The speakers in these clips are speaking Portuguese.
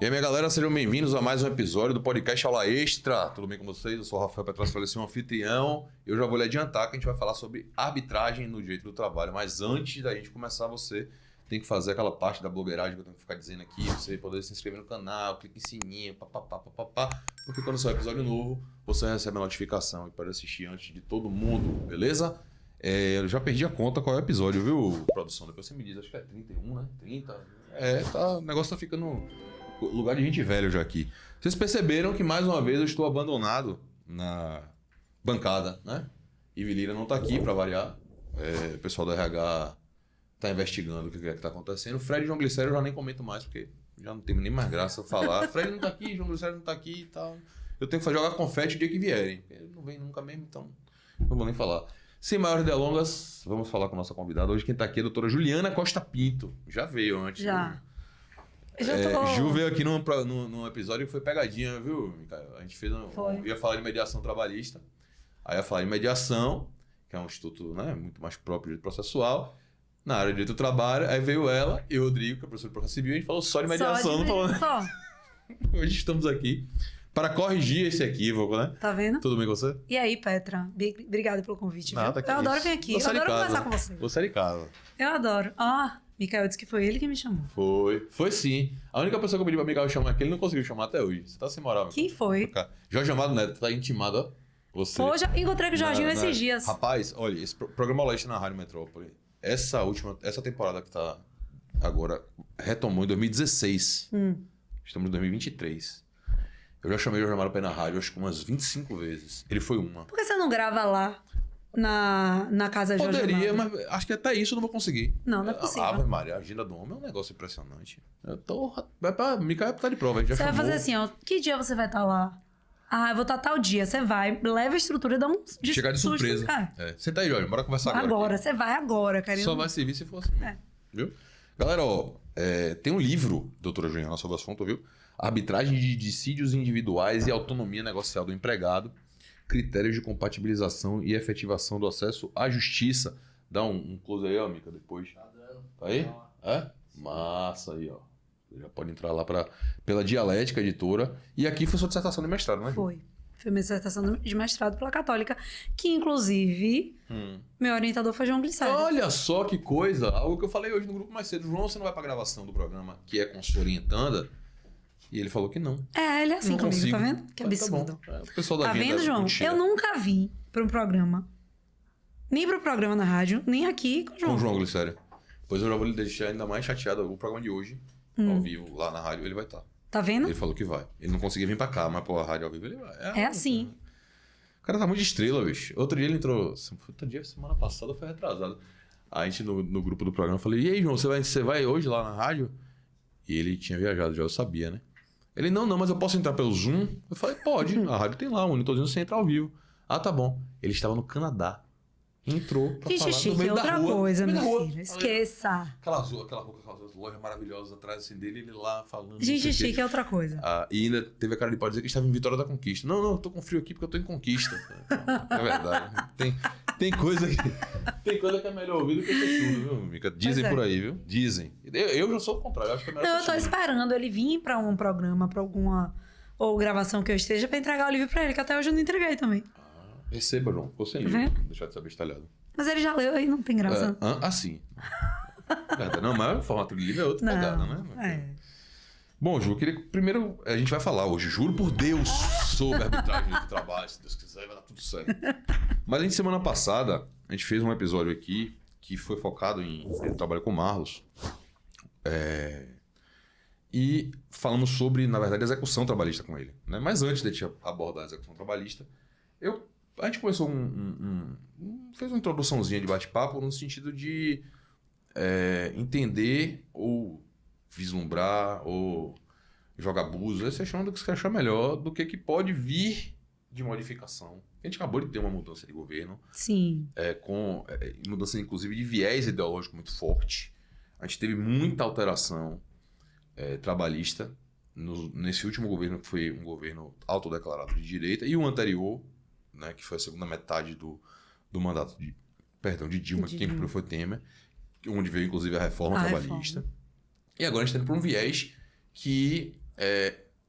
E aí, minha galera, sejam bem-vindos a mais um episódio do podcast Aula Extra. Tudo bem com vocês? Eu sou o Rafael Petras, seu anfitrião. Eu já vou lhe adiantar que a gente vai falar sobre arbitragem no direito do trabalho. Mas antes da gente começar, você tem que fazer aquela parte da blogueiragem que eu tenho que ficar dizendo aqui. Você poder se inscrever no canal, clique em sininho, papapá. Porque quando sair um episódio novo, você recebe a notificação e pode assistir antes de todo mundo, beleza? Eu já perdi a conta qual é o episódio, viu, produção? Depois você me diz, acho que é 31, né? 30. O negócio tá ficando lugar de gente velha já aqui. Vocês perceberam que mais uma vez eu estou abandonado na bancada, né? Ivi Lira não tá aqui para variar. O pessoal do RH tá investigando o que é que tá acontecendo. Fred e João Glicério eu já nem comento mais, porque já não tem nem mais graça falar. Fred não tá aqui, João Glicério não tá aqui e tal. Eu tenho que jogar confete o dia que vierem. Ele não vem nunca mesmo, então não vou nem falar. Sem maiores delongas, vamos falar com a nossa convidada. Hoje quem tá aqui é a doutora Juliana Costa Pinto. Já veio antes. Já. Ju veio aqui num episódio que foi pegadinha, viu, Micael? A gente fez ia falar de mediação trabalhista. Aí ia falar de mediação, que é um instituto, né, muito mais próprio de processual. Na área de direito do trabalho, aí veio ela e o Rodrigo, que é professor de processo civil, a gente falou só de mediação. Hoje estamos aqui para corrigir esse equívoco, né? Tá vendo? Tudo bem com você? E aí, Petra? Obrigada pelo convite. Nada, viu? Eu adoro vir aqui, eu adoro conversar com você. Você é de casa. Eu adoro. Micael disse que foi ele que me chamou. Foi sim. A única pessoa que eu pedi pra Micael chamar aqui, ele não conseguiu chamar até hoje. Você tá sem moral, Quem foi? Jorge Amado Neto, tá intimado, ó. Você. Hoje eu encontrei com o Jorginho esses dias. Rapaz, olha, esse programa Aula Extra na Rádio Metrópole, essa temporada que tá agora, retomou em 2016. Estamos em 2023. Eu já chamei o Jorge Amado pra ir na rádio, acho que umas 25 vezes. Ele foi uma. Por que você não grava lá? Na casa de Jorge Amado? Poderia, mas acho que até isso eu não vou conseguir. Não é possível. Ave Maria, a agenda do homem é um negócio impressionante. Vai pra Micael tá de prova. Você vai fazer assim, ó. Que dia você vai estar lá? Eu vou estar tal dia. Você vai, leva a estrutura e dá um chegar de surpresa. Senta aí, Jorge, bora conversar agora. Agora, você vai agora, querido. Só vai servir se for assim. Viu? Galera, tem um livro, doutora Juliana, sobre o assunto, viu? Arbitragem de dissídios individuais e autonomia negocial do empregado. Critérios de compatibilização e efetivação do acesso à justiça. Dá um close aí, ó, Mica, depois. Tá aí? Massa aí, ó. Você já pode entrar lá pela Dialética Editora. E aqui foi sua dissertação de mestrado, né? Foi minha dissertação de mestrado pela Católica, que inclusive meu orientador foi João Glicério. Olha só que coisa! Algo que eu falei hoje no grupo mais cedo. João, você não vai pra gravação do programa que é com sua orientanda? E ele falou que não. Ele é assim não comigo, consigo. tá vendo? Que absurdo. Tá bom. O pessoal da tá vendo, João? Eu nunca vim pra um programa, nem pro programa na rádio, nem aqui com o João. Com o João Glicério. Pois eu já vou lhe deixar ainda mais chateado. O programa de hoje, ao vivo, lá na rádio, ele vai estar. Tá vendo? Ele falou que vai. Ele não conseguia vir pra cá, mas pô, a rádio ao vivo ele vai. É assim. O cara tá muito estrela, bicho. Outro dia ele entrou... Outro dia, semana passada, foi retrasado. A gente no grupo do programa, eu falei, e aí, João, você vai hoje lá na rádio? E ele tinha viajado, já eu sabia, né? Ele, não, mas eu posso entrar pelo Zoom? Eu falei, pode. A rádio tem lá, um monitorzinho, você entra ao vivo. Tá bom. Ele estava no Canadá. Entrou pra falar no meio da rua. Outra coisa, meu rua. filho. Esqueça. Aquela rua com aquelas lojas maravilhosas atrás assim dele, ele lá falando. Gente chique é outra coisa. E ainda teve a cara de pau dizer que estava em Vitória da Conquista. Não, eu tô com frio aqui porque eu tô em Conquista. É verdade. Tem coisa que é melhor ouvir do que ser tudo, viu, Mica? Dizem por aí, viu? Dizem. Eu já sou o contrário. Eu acho que é melhor. Não, eu tô esperando ele vir pra um programa, pra alguma ou gravação que eu esteja, pra entregar o livro pra ele, que até hoje eu não entreguei também. Receba, João. Ficou sem livro. Deixar de ser bestalhado. Mas ele já leu e não tem graça. Sim. Não, mas o formato de livro é outra pegada, né? Bom, Ju, eu queria que primeiro a gente vai falar hoje, juro por Deus, sobre arbitragem do trabalho. Se Deus quiser, vai dar tudo certo. Mas a gente, semana passada, a gente fez um episódio aqui que foi focado em trabalho com Marlos. E falamos sobre, na verdade, a execução trabalhista com ele, né? Mas antes de a gente abordar a execução trabalhista, a gente começou fez uma introduçãozinha de bate-papo no sentido de entender ou vislumbrar ou jogar búzio, você chama do que você achar melhor, do que pode vir de modificação. A gente acabou de ter uma mudança de governo. Sim. Com mudança, inclusive, de viés ideológico muito forte. A gente teve muita alteração trabalhista nesse último governo, que foi um governo autodeclarado de direita, e o anterior, né, que foi a segunda metade do mandato de Dilma, que quem propôs foi Temer, onde veio inclusive a reforma trabalhista. E agora a gente está indo para um viés que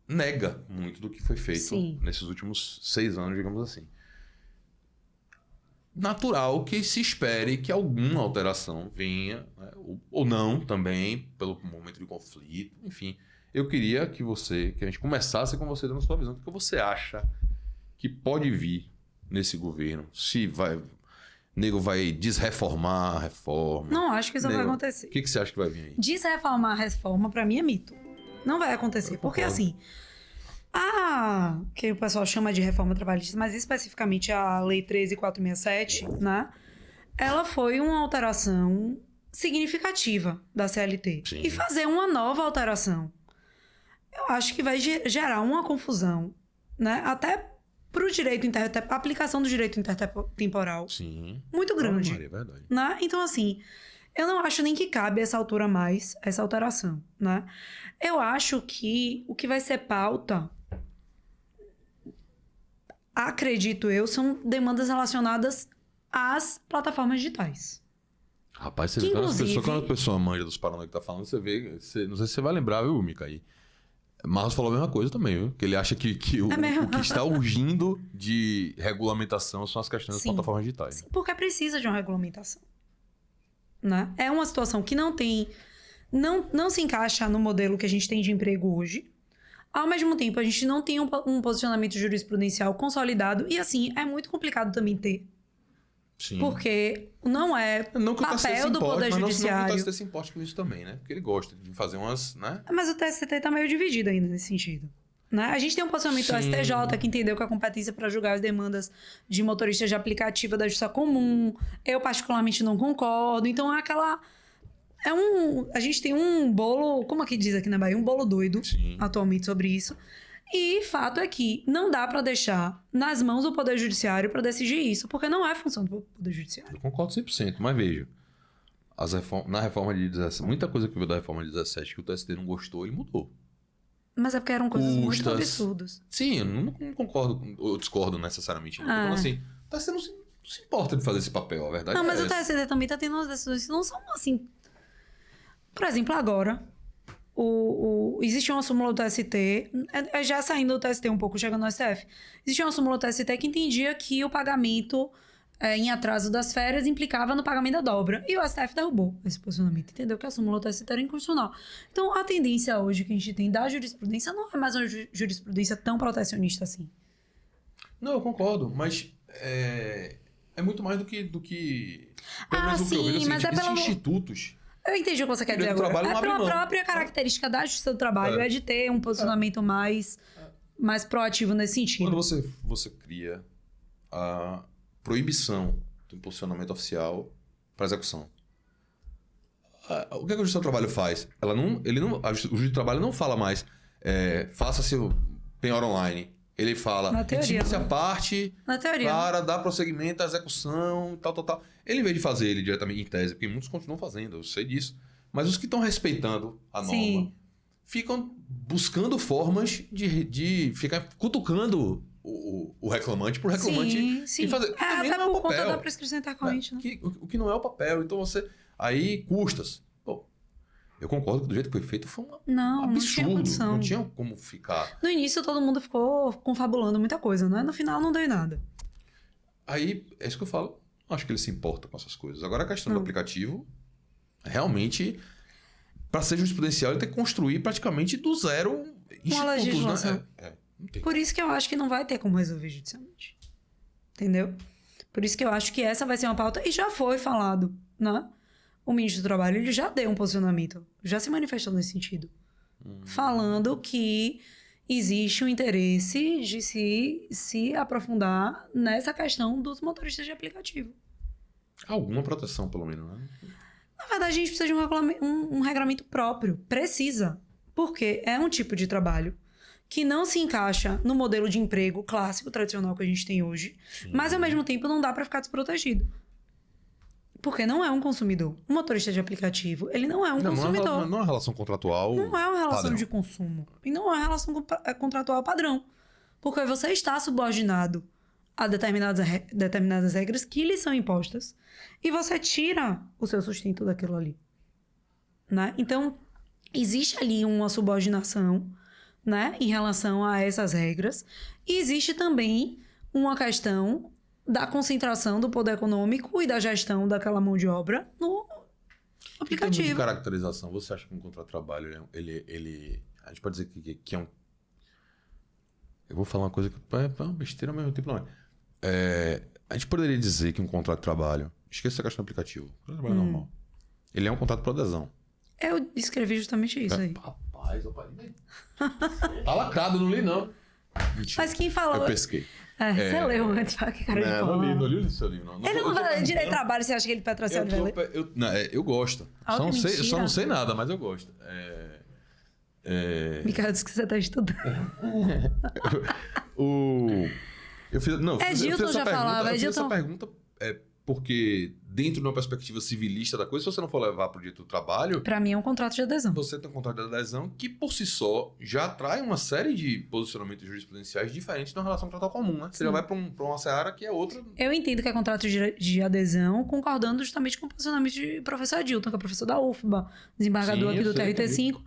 nega muito do que foi feito Sim. nesses últimos 6 anos, digamos assim. Natural que se espere que alguma alteração venha, né? Ou não também, pelo momento de conflito, enfim. Eu queria que a gente começasse com você dando sua visão. O que você acha que pode vir nesse governo? Se o nego vai desreformar a reforma? Não acho que isso vai acontecer. O que você acha que vai vir aí? Desreformar a reforma, pra mim, é mito. Não vai acontecer. Porque, assim, que o pessoal chama de reforma trabalhista, mas especificamente a Lei 13.467, né? Ela foi uma alteração significativa da CLT. Sim. E fazer uma nova alteração, eu acho que vai gerar uma confusão, né? Até pro direito a aplicação do direito intertemporal. Sim. Muito grande. É verdade. Né? Então, assim, eu não acho nem que cabe a essa altura mais essa alteração, né? Eu acho que o que vai ser pauta, acredito eu, são demandas relacionadas às plataformas digitais. Rapaz, você Que, vê inclusive- quando a pessoa manja dos Paraná que tá falando, você vê. Não sei se você vai lembrar, viu, Micaí? Marlos falou a mesma coisa também, viu? Que ele acha que mesmo? o que está urgindo de regulamentação são as questões das Sim. plataformas digitais. Sim, porque precisa de uma regulamentação. Né? É uma situação que não se encaixa no modelo que a gente tem de emprego hoje. Ao mesmo tempo, a gente não tem um posicionamento jurisprudencial consolidado. E, assim, é muito complicado também ter. Sim. Porque não é Não que o TST se papel do importe, Poder mas Judiciário. não que o TST se importe com isso também, né? Porque ele gosta de fazer umas, né? Mas o TST tá meio dividido ainda nesse sentido. Né? A gente tem um posicionamento do Sim. STJ que entendeu que a competência para julgar as demandas de motoristas de aplicativa da Justiça Comum. Eu, particularmente, não concordo. Então, é aquela... A gente tem um bolo... Como é que diz aqui na Bahia? Um bolo doido, Sim. atualmente, sobre isso. E fato é que não dá para deixar nas mãos do Poder Judiciário para decidir isso, porque não é função do Poder Judiciário. Eu concordo 100%, mas veja. Na reforma de 17, muita coisa que veio da reforma de 17 que o TST não gostou, ele mudou. Mas é porque eram coisas muito Custas. absurdas. Sim, eu não concordo, eu discordo necessariamente. Eu tô falando assim, o TST não se importa de fazer esse papel, a verdade Não, é mas o essa. TST também tá tendo umas decisões que não são assim. Por exemplo, agora, existe uma súmula do TST, já saindo do TST um pouco, chegando no STF. Existia uma súmula do TST que entendia que o pagamento em atraso das férias implicava no pagamento da dobra. E o STF derrubou esse posicionamento, entendeu? Que a súmula do TST era inconstitucional. Então, a tendência hoje que a gente tem da jurisprudência não é mais uma jurisprudência tão protecionista assim. Não, eu concordo, mas é muito mais do que pelo menos o que eu vejo, sim, mas assim, é existem institutos. Eu entendi o que você quer dizer Direito do agora. trabalho não Pela abre mão. própria característica da justiça do trabalho é de ter um posicionamento mais proativo nesse sentido. Quando você cria a proibição do posicionamento oficial para execução, o que a Justiça do Trabalho faz? O Juiz do Trabalho não fala mais faça-se o penhora online. Ele fala, Na teoria, retire-se né? a parte Na teoria. para dar prosseguimento à execução, tal. Ele, em vez de fazer ele diretamente em tese, porque muitos continuam fazendo, eu sei disso, mas os que estão respeitando a norma Sim. ficam buscando formas de ficar cutucando o reclamante por reclamante Sim. e fazer. Que também Até não é o por conta papel. da prescrição intercorrente, né? O que não é o papel. Então você. Aí, custas. Pô, eu concordo que do jeito que foi feito foi um Não tinha absurdo. condição. Não tinha como ficar. No início todo mundo ficou confabulando muita coisa, né? No final não deu em nada. Aí, é isso que eu falo. Acho que ele se importa com essas coisas. Agora a questão do Não. aplicativo, realmente, para ser jurisprudencial, ele tem que construir praticamente do zero institutos, legislação. né? Não tem. Por isso que eu acho que não vai ter como resolver judicialmente. Entendeu? Por isso que eu acho que essa vai ser uma pauta, e já foi falado, né? O ministro do Trabalho, ele já deu um posicionamento, já se manifestou nesse sentido. Falando que existe um interesse de se aprofundar nessa questão dos motoristas de aplicativo. Alguma proteção, pelo menos, né? Na verdade, a gente precisa de um regulamento próprio. Precisa. Porque é um tipo de trabalho que não se encaixa no modelo de emprego clássico, tradicional que a gente tem hoje. Sim. Mas, ao mesmo tempo, não dá para ficar desprotegido. Porque não é um consumidor. Um motorista de aplicativo, ele não é um consumidor. Não é uma relação contratual. Não é uma relação padrão. de consumo. E não é uma relação contratual padrão. Porque você está subordinado a determinadas regras que lhe são impostas. E você tira o seu sustento daquilo ali. Né? Então, existe ali uma subordinação né, em relação a essas regras. E existe também uma questão da concentração do poder econômico e da gestão daquela mão de obra no Em termos de aplicativo. caracterização, você acha que um contrato de trabalho, a gente pode dizer que é um... Eu vou falar uma coisa que é uma besteira ao mesmo tempo, não é. A gente poderia dizer que um contrato de trabalho, esqueça a questão do aplicativo, contrato de trabalho normal, ele é um contrato por adesão. Eu escrevi justamente isso aí. Rapaz, tá lacrado, não li não. Mentira. Mas quem falou... Eu pesquei. Você leu antes, fala que cara de Não pau. li o seu livro, não. Ele não fala direito de trabalho, você acha que ele patrocina ele? Eu gosto. Ah, que Só não mentira. sei nada, mas eu gosto. Micael disse que você está estudando. Eu fiz Edilton já falava, eu fiz Edilton- essa pergunta porque dentro de uma perspectiva civilista da coisa, se você não for levar para o direito do trabalho, Pra mim é um contrato de adesão. você tem um contrato de adesão que, por si só, já atrai uma série de posicionamentos jurisprudenciais diferentes de uma relação contratual comum, né? Você já vai para uma seara que é outra. Eu entendo que é contrato de adesão, concordando justamente com o posicionamento de professor Edilton, que é professor da UFBA, desembargador Sim, aqui eu do sei, TRT5.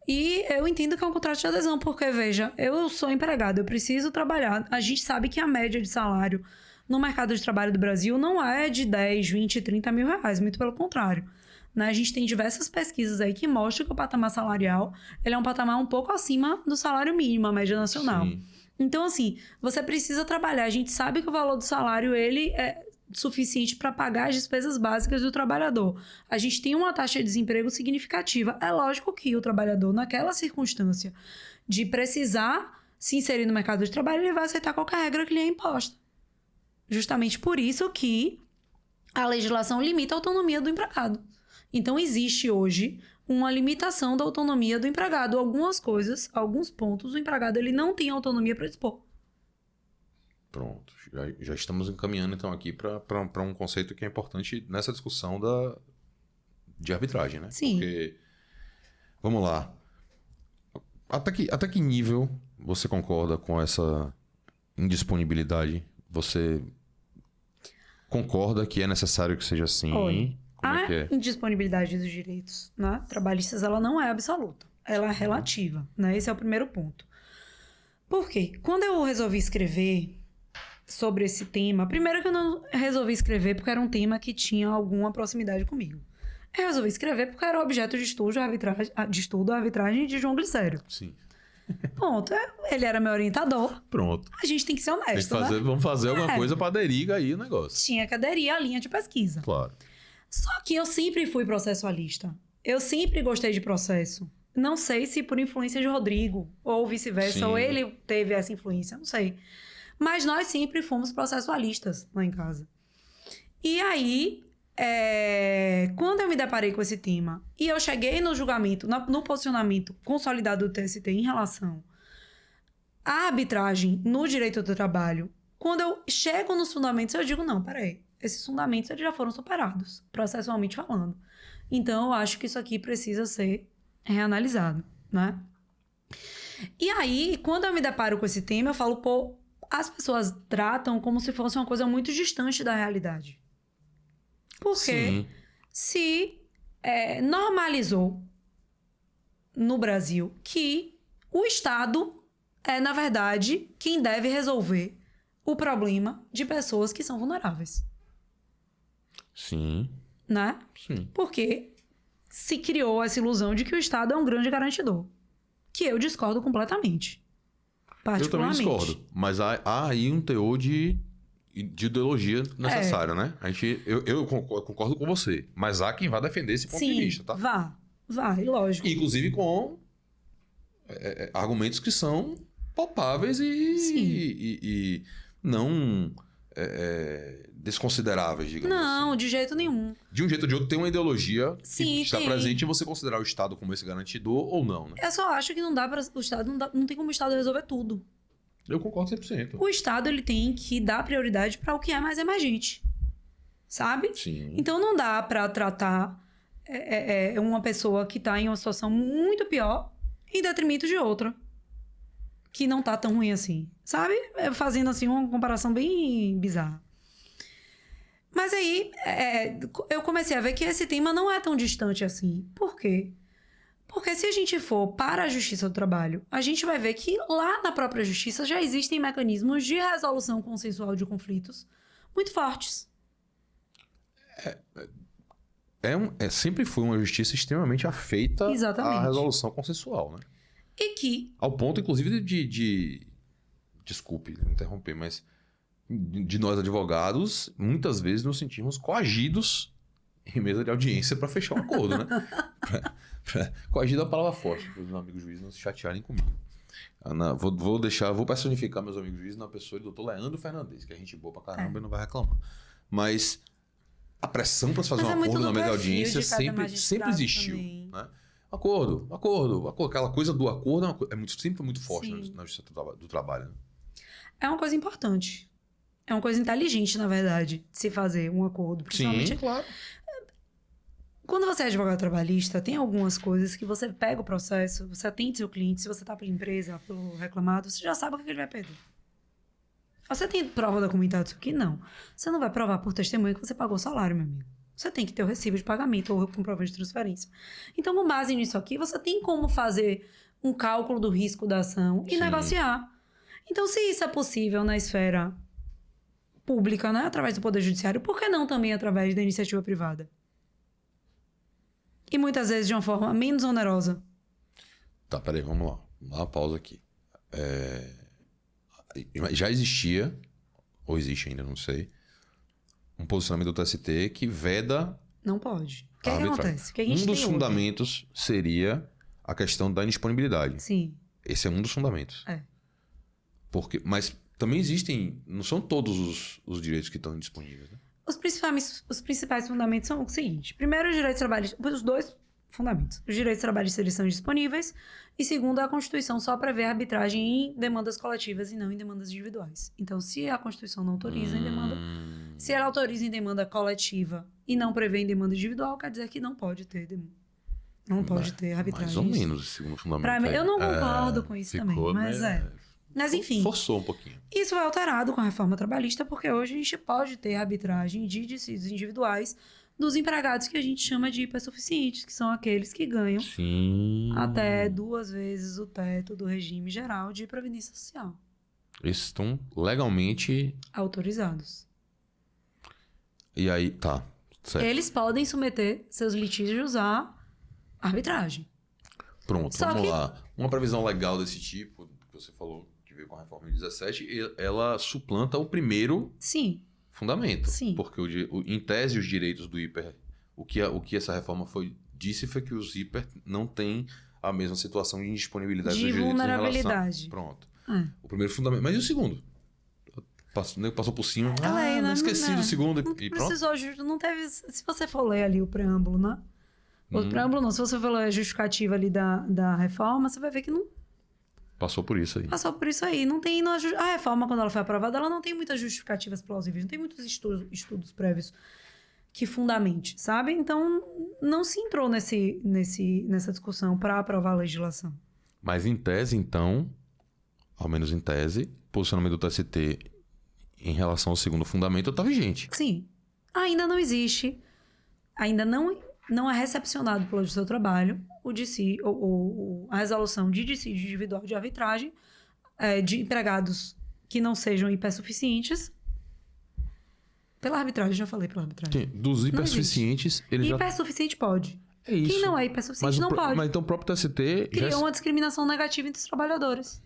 E eu entendo que é um contrato de adesão, porque, veja, eu sou empregado, eu preciso trabalhar. A gente sabe que a média de salário no mercado de trabalho do Brasil não é de 10, 20, 30 mil reais, muito pelo contrário. Né? A gente tem diversas pesquisas aí que mostram que o patamar salarial ele é um patamar um pouco acima do salário mínimo, a média nacional. Sim. Então, assim, você precisa trabalhar. A gente sabe que o valor do salário ele é suficiente para pagar as despesas básicas do trabalhador. A gente tem uma taxa de desemprego significativa. É lógico que o trabalhador, naquela circunstância de precisar se inserir no mercado de trabalho, ele vai aceitar qualquer regra que lhe é imposta. Justamente por isso que a legislação limita a autonomia do empregado. Então, existe hoje uma limitação da autonomia do empregado. Algumas coisas, alguns pontos, o empregado ele não tem autonomia para dispor. Pronto. Já estamos encaminhando, então, aqui para um conceito que é importante nessa discussão de arbitragem, né? Sim. Porque, vamos lá. Até que nível você concorda com essa indisponibilidade? Você concorda que é necessário que seja assim? Olha, Como é que é? a indisponibilidade dos direitos, né, trabalhistas ela não é absoluta. Ela é relativa. Né? Esse é o primeiro ponto. Por quê? Quando eu resolvi escrever sobre esse tema, primeiro que eu não resolvi escrever porque era um tema que tinha alguma proximidade comigo. Eu resolvi escrever porque era objeto de estudo a arbitragem de João Glicério. Sim. Ponto. Ele era meu orientador. Pronto. A gente tem que ser Tem que honesto, fazer, né? vamos fazer alguma É. coisa para aderir aí o negócio. Tinha que aderir à linha de pesquisa. Claro. Só que eu sempre fui processualista. Eu sempre gostei de processo. Não sei se por influência de Rodrigo, ou vice-versa, Sim. ou ele teve essa influência, não sei. Mas nós sempre fomos processualistas lá em casa. E aí, quando eu me deparei com esse tema, e eu cheguei no julgamento, no posicionamento consolidado do TST em relação à arbitragem no direito do trabalho, quando eu chego nos fundamentos, eu digo, não, peraí, esses fundamentos eles já foram superados, processualmente falando. Então, eu acho que isso aqui precisa ser reanalisado, né? E aí, quando eu me deparo com esse tema, eu falo, pô, as pessoas tratam como se fosse uma coisa muito distante da realidade. Porque Sim. se normalizou no Brasil que o Estado é, na verdade, quem deve resolver o problema de pessoas que são vulneráveis, Sim. né? Sim. Porque se criou essa ilusão de que o Estado é um grande garantidor, que eu discordo completamente. Eu também Particularmente. discordo. Mas há aí um teor de ideologia necessário, né? Eu concordo com você. Mas há quem vá defender esse ponto de Sim, vista, tá? vai, lógico. Inclusive com argumentos que são palpáveis e não desconsideráveis, digamos Não, assim. de jeito nenhum. De um jeito ou de outro, tem uma ideologia Sim, que está tem. presente em você considerar o Estado como esse garantidor ou não, né? Eu só acho que não dá para o Estado, não tem como o Estado resolver tudo. Eu concordo 100%. O Estado ele tem que dar prioridade para o que é mais emergente, sabe? Sim. Então não dá para tratar uma pessoa que está em uma situação muito pior em detrimento de outra que não tá tão ruim assim, sabe? Fazendo assim uma comparação bem bizarra. Mas aí eu comecei a ver que esse tema não é tão distante assim. Por quê? Porque se a gente for para a Justiça do Trabalho, a gente vai ver que lá na própria Justiça já existem mecanismos de resolução consensual de conflitos muito fortes. Sempre foi uma justiça extremamente afeita Exatamente. à resolução consensual, né? E que... Ao ponto, inclusive, desculpe interromper, mas de nós advogados, muitas vezes nos sentimos coagidos em mesa de audiência para fechar um acordo, né? Coagido é a palavra forte, para os meus amigos juízes não se chatearem comigo. Vou personificar meus amigos juízes na pessoa do doutor Leandro Fernandes, que é gente boa pra caramba e não vai reclamar. Mas a pressão para se fazer um acordo na mesa de audiência sempre existiu. Né? Acordo. Aquela coisa do acordo sempre muito forte na justiça do trabalho. Né? É uma coisa importante. É uma coisa inteligente, na verdade, de se fazer um acordo. Principalmente... Sim, claro. Quando você é advogado trabalhista, tem algumas coisas que você pega o processo, você atende seu cliente, se você está pela empresa, pelo reclamado, você já sabe o que ele vai perder. Você tem prova documentada disso aqui? Não. Você não vai provar por testemunho que você pagou o salário, meu amigo. Você tem que ter o recibo de pagamento ou o comprovante de transferência. Então, com base nisso aqui, você tem como fazer um cálculo do risco da ação e negociar. Então, se isso é possível na esfera pública, né, através do Poder Judiciário, por que não também através da iniciativa privada? E muitas vezes de uma forma menos onerosa. Tá, peraí, vamos lá. Dá uma pausa aqui. Já existia, ou existe ainda, não sei, um posicionamento do TST que veda... Não pode. O que acontece? O que a gente um dos tem fundamentos seria a questão da indisponibilidade. Sim. Esse é um dos fundamentos. Mas também existem... Não são todos os direitos que estão indisponíveis, né? Os principais fundamentos são o seguinte. Primeiro, os direitos trabalhistas... Os dois fundamentos. Os direitos trabalhistas eles são disponíveis. E segundo, a Constituição só prevê arbitragem em demandas coletivas e não em demandas individuais. Então, se a Constituição não autoriza em demanda... Se ela autoriza em demanda coletiva e não prevê em demanda individual, quer dizer que não pode ter demanda. Não pode ter arbitragem. Mais ou menos, o segundo fundamento. Eu não concordo com isso também, mas Mas enfim. Forçou um pouquinho. Isso foi alterado com a reforma trabalhista, porque hoje a gente pode ter arbitragem de dissídios individuais dos empregados que a gente chama de hipersuficientes, que são aqueles que ganham até 2 vezes o teto do regime geral de previdência social. Eles estão legalmente autorizados. E aí, tá. Certo. Eles podem submeter seus litígios à arbitragem. Pronto, vamos lá. Uma previsão legal desse tipo, que você falou que veio com a reforma de 17, ela suplanta o primeiro fundamento. Sim. Porque, em tese, os direitos do hiper... O que essa reforma disse foi que os hiper não têm a mesma situação de indisponibilidade dos direitos vulnerabilidade. Em relação... Pronto. O primeiro fundamento. Mas e o segundo? Passou por cima. Não esqueci do segundo. E precisou, não teve. Se você for ler ali o preâmbulo, né? O preâmbulo não. Se você for ler a justificativa ali da reforma, você vai ver que não. Passou por isso aí. Passou por isso aí. Não tem. A reforma, quando ela foi aprovada, ela não tem muitas justificativas plausíveis. Não tem muitos estudos prévios que fundamente, sabe? Então, não se entrou nessa discussão para aprovar a legislação. Mas em tese, então, ao menos em tese, o posicionamento do TST em relação ao segundo fundamento está vigente. Sim. Ainda não existe, ainda não é recepcionado pelo Justiça do Trabalho a resolução de dissídio individual de arbitragem de empregados que não sejam hipersuficientes. Pela arbitragem, já falei pela arbitragem. Sim, dos hipersuficientes... Hipersuficiente pode. É isso. Quem não é hipersuficiente não pode. Mas então o próprio TST... Criou uma discriminação negativa entre os trabalhadores.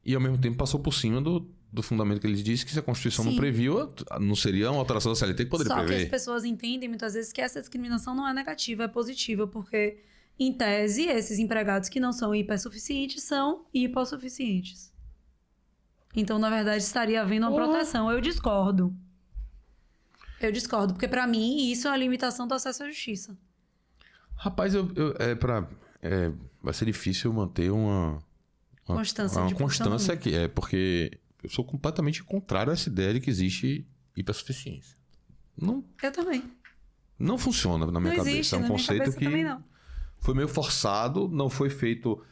E ao mesmo tempo passou por cima do fundamento que eles dizem que se a Constituição não previu, não seria uma alteração da CLT que poderia prever. Só que as pessoas entendem muitas vezes que essa discriminação não é negativa, é positiva, porque, em tese, esses empregados que não são hipersuficientes são hipossuficientes. Então, na verdade, estaria havendo uma proteção. Eu discordo, porque para mim isso é a limitação do acesso à justiça. Rapaz, vai ser difícil manter uma constância aqui, porque eu sou completamente contrário a essa ideia de que existe hipersuficiência. Não, eu também. Não funciona na minha cabeça. Existe, é um conceito que não. Foi meio forçado, não foi feito...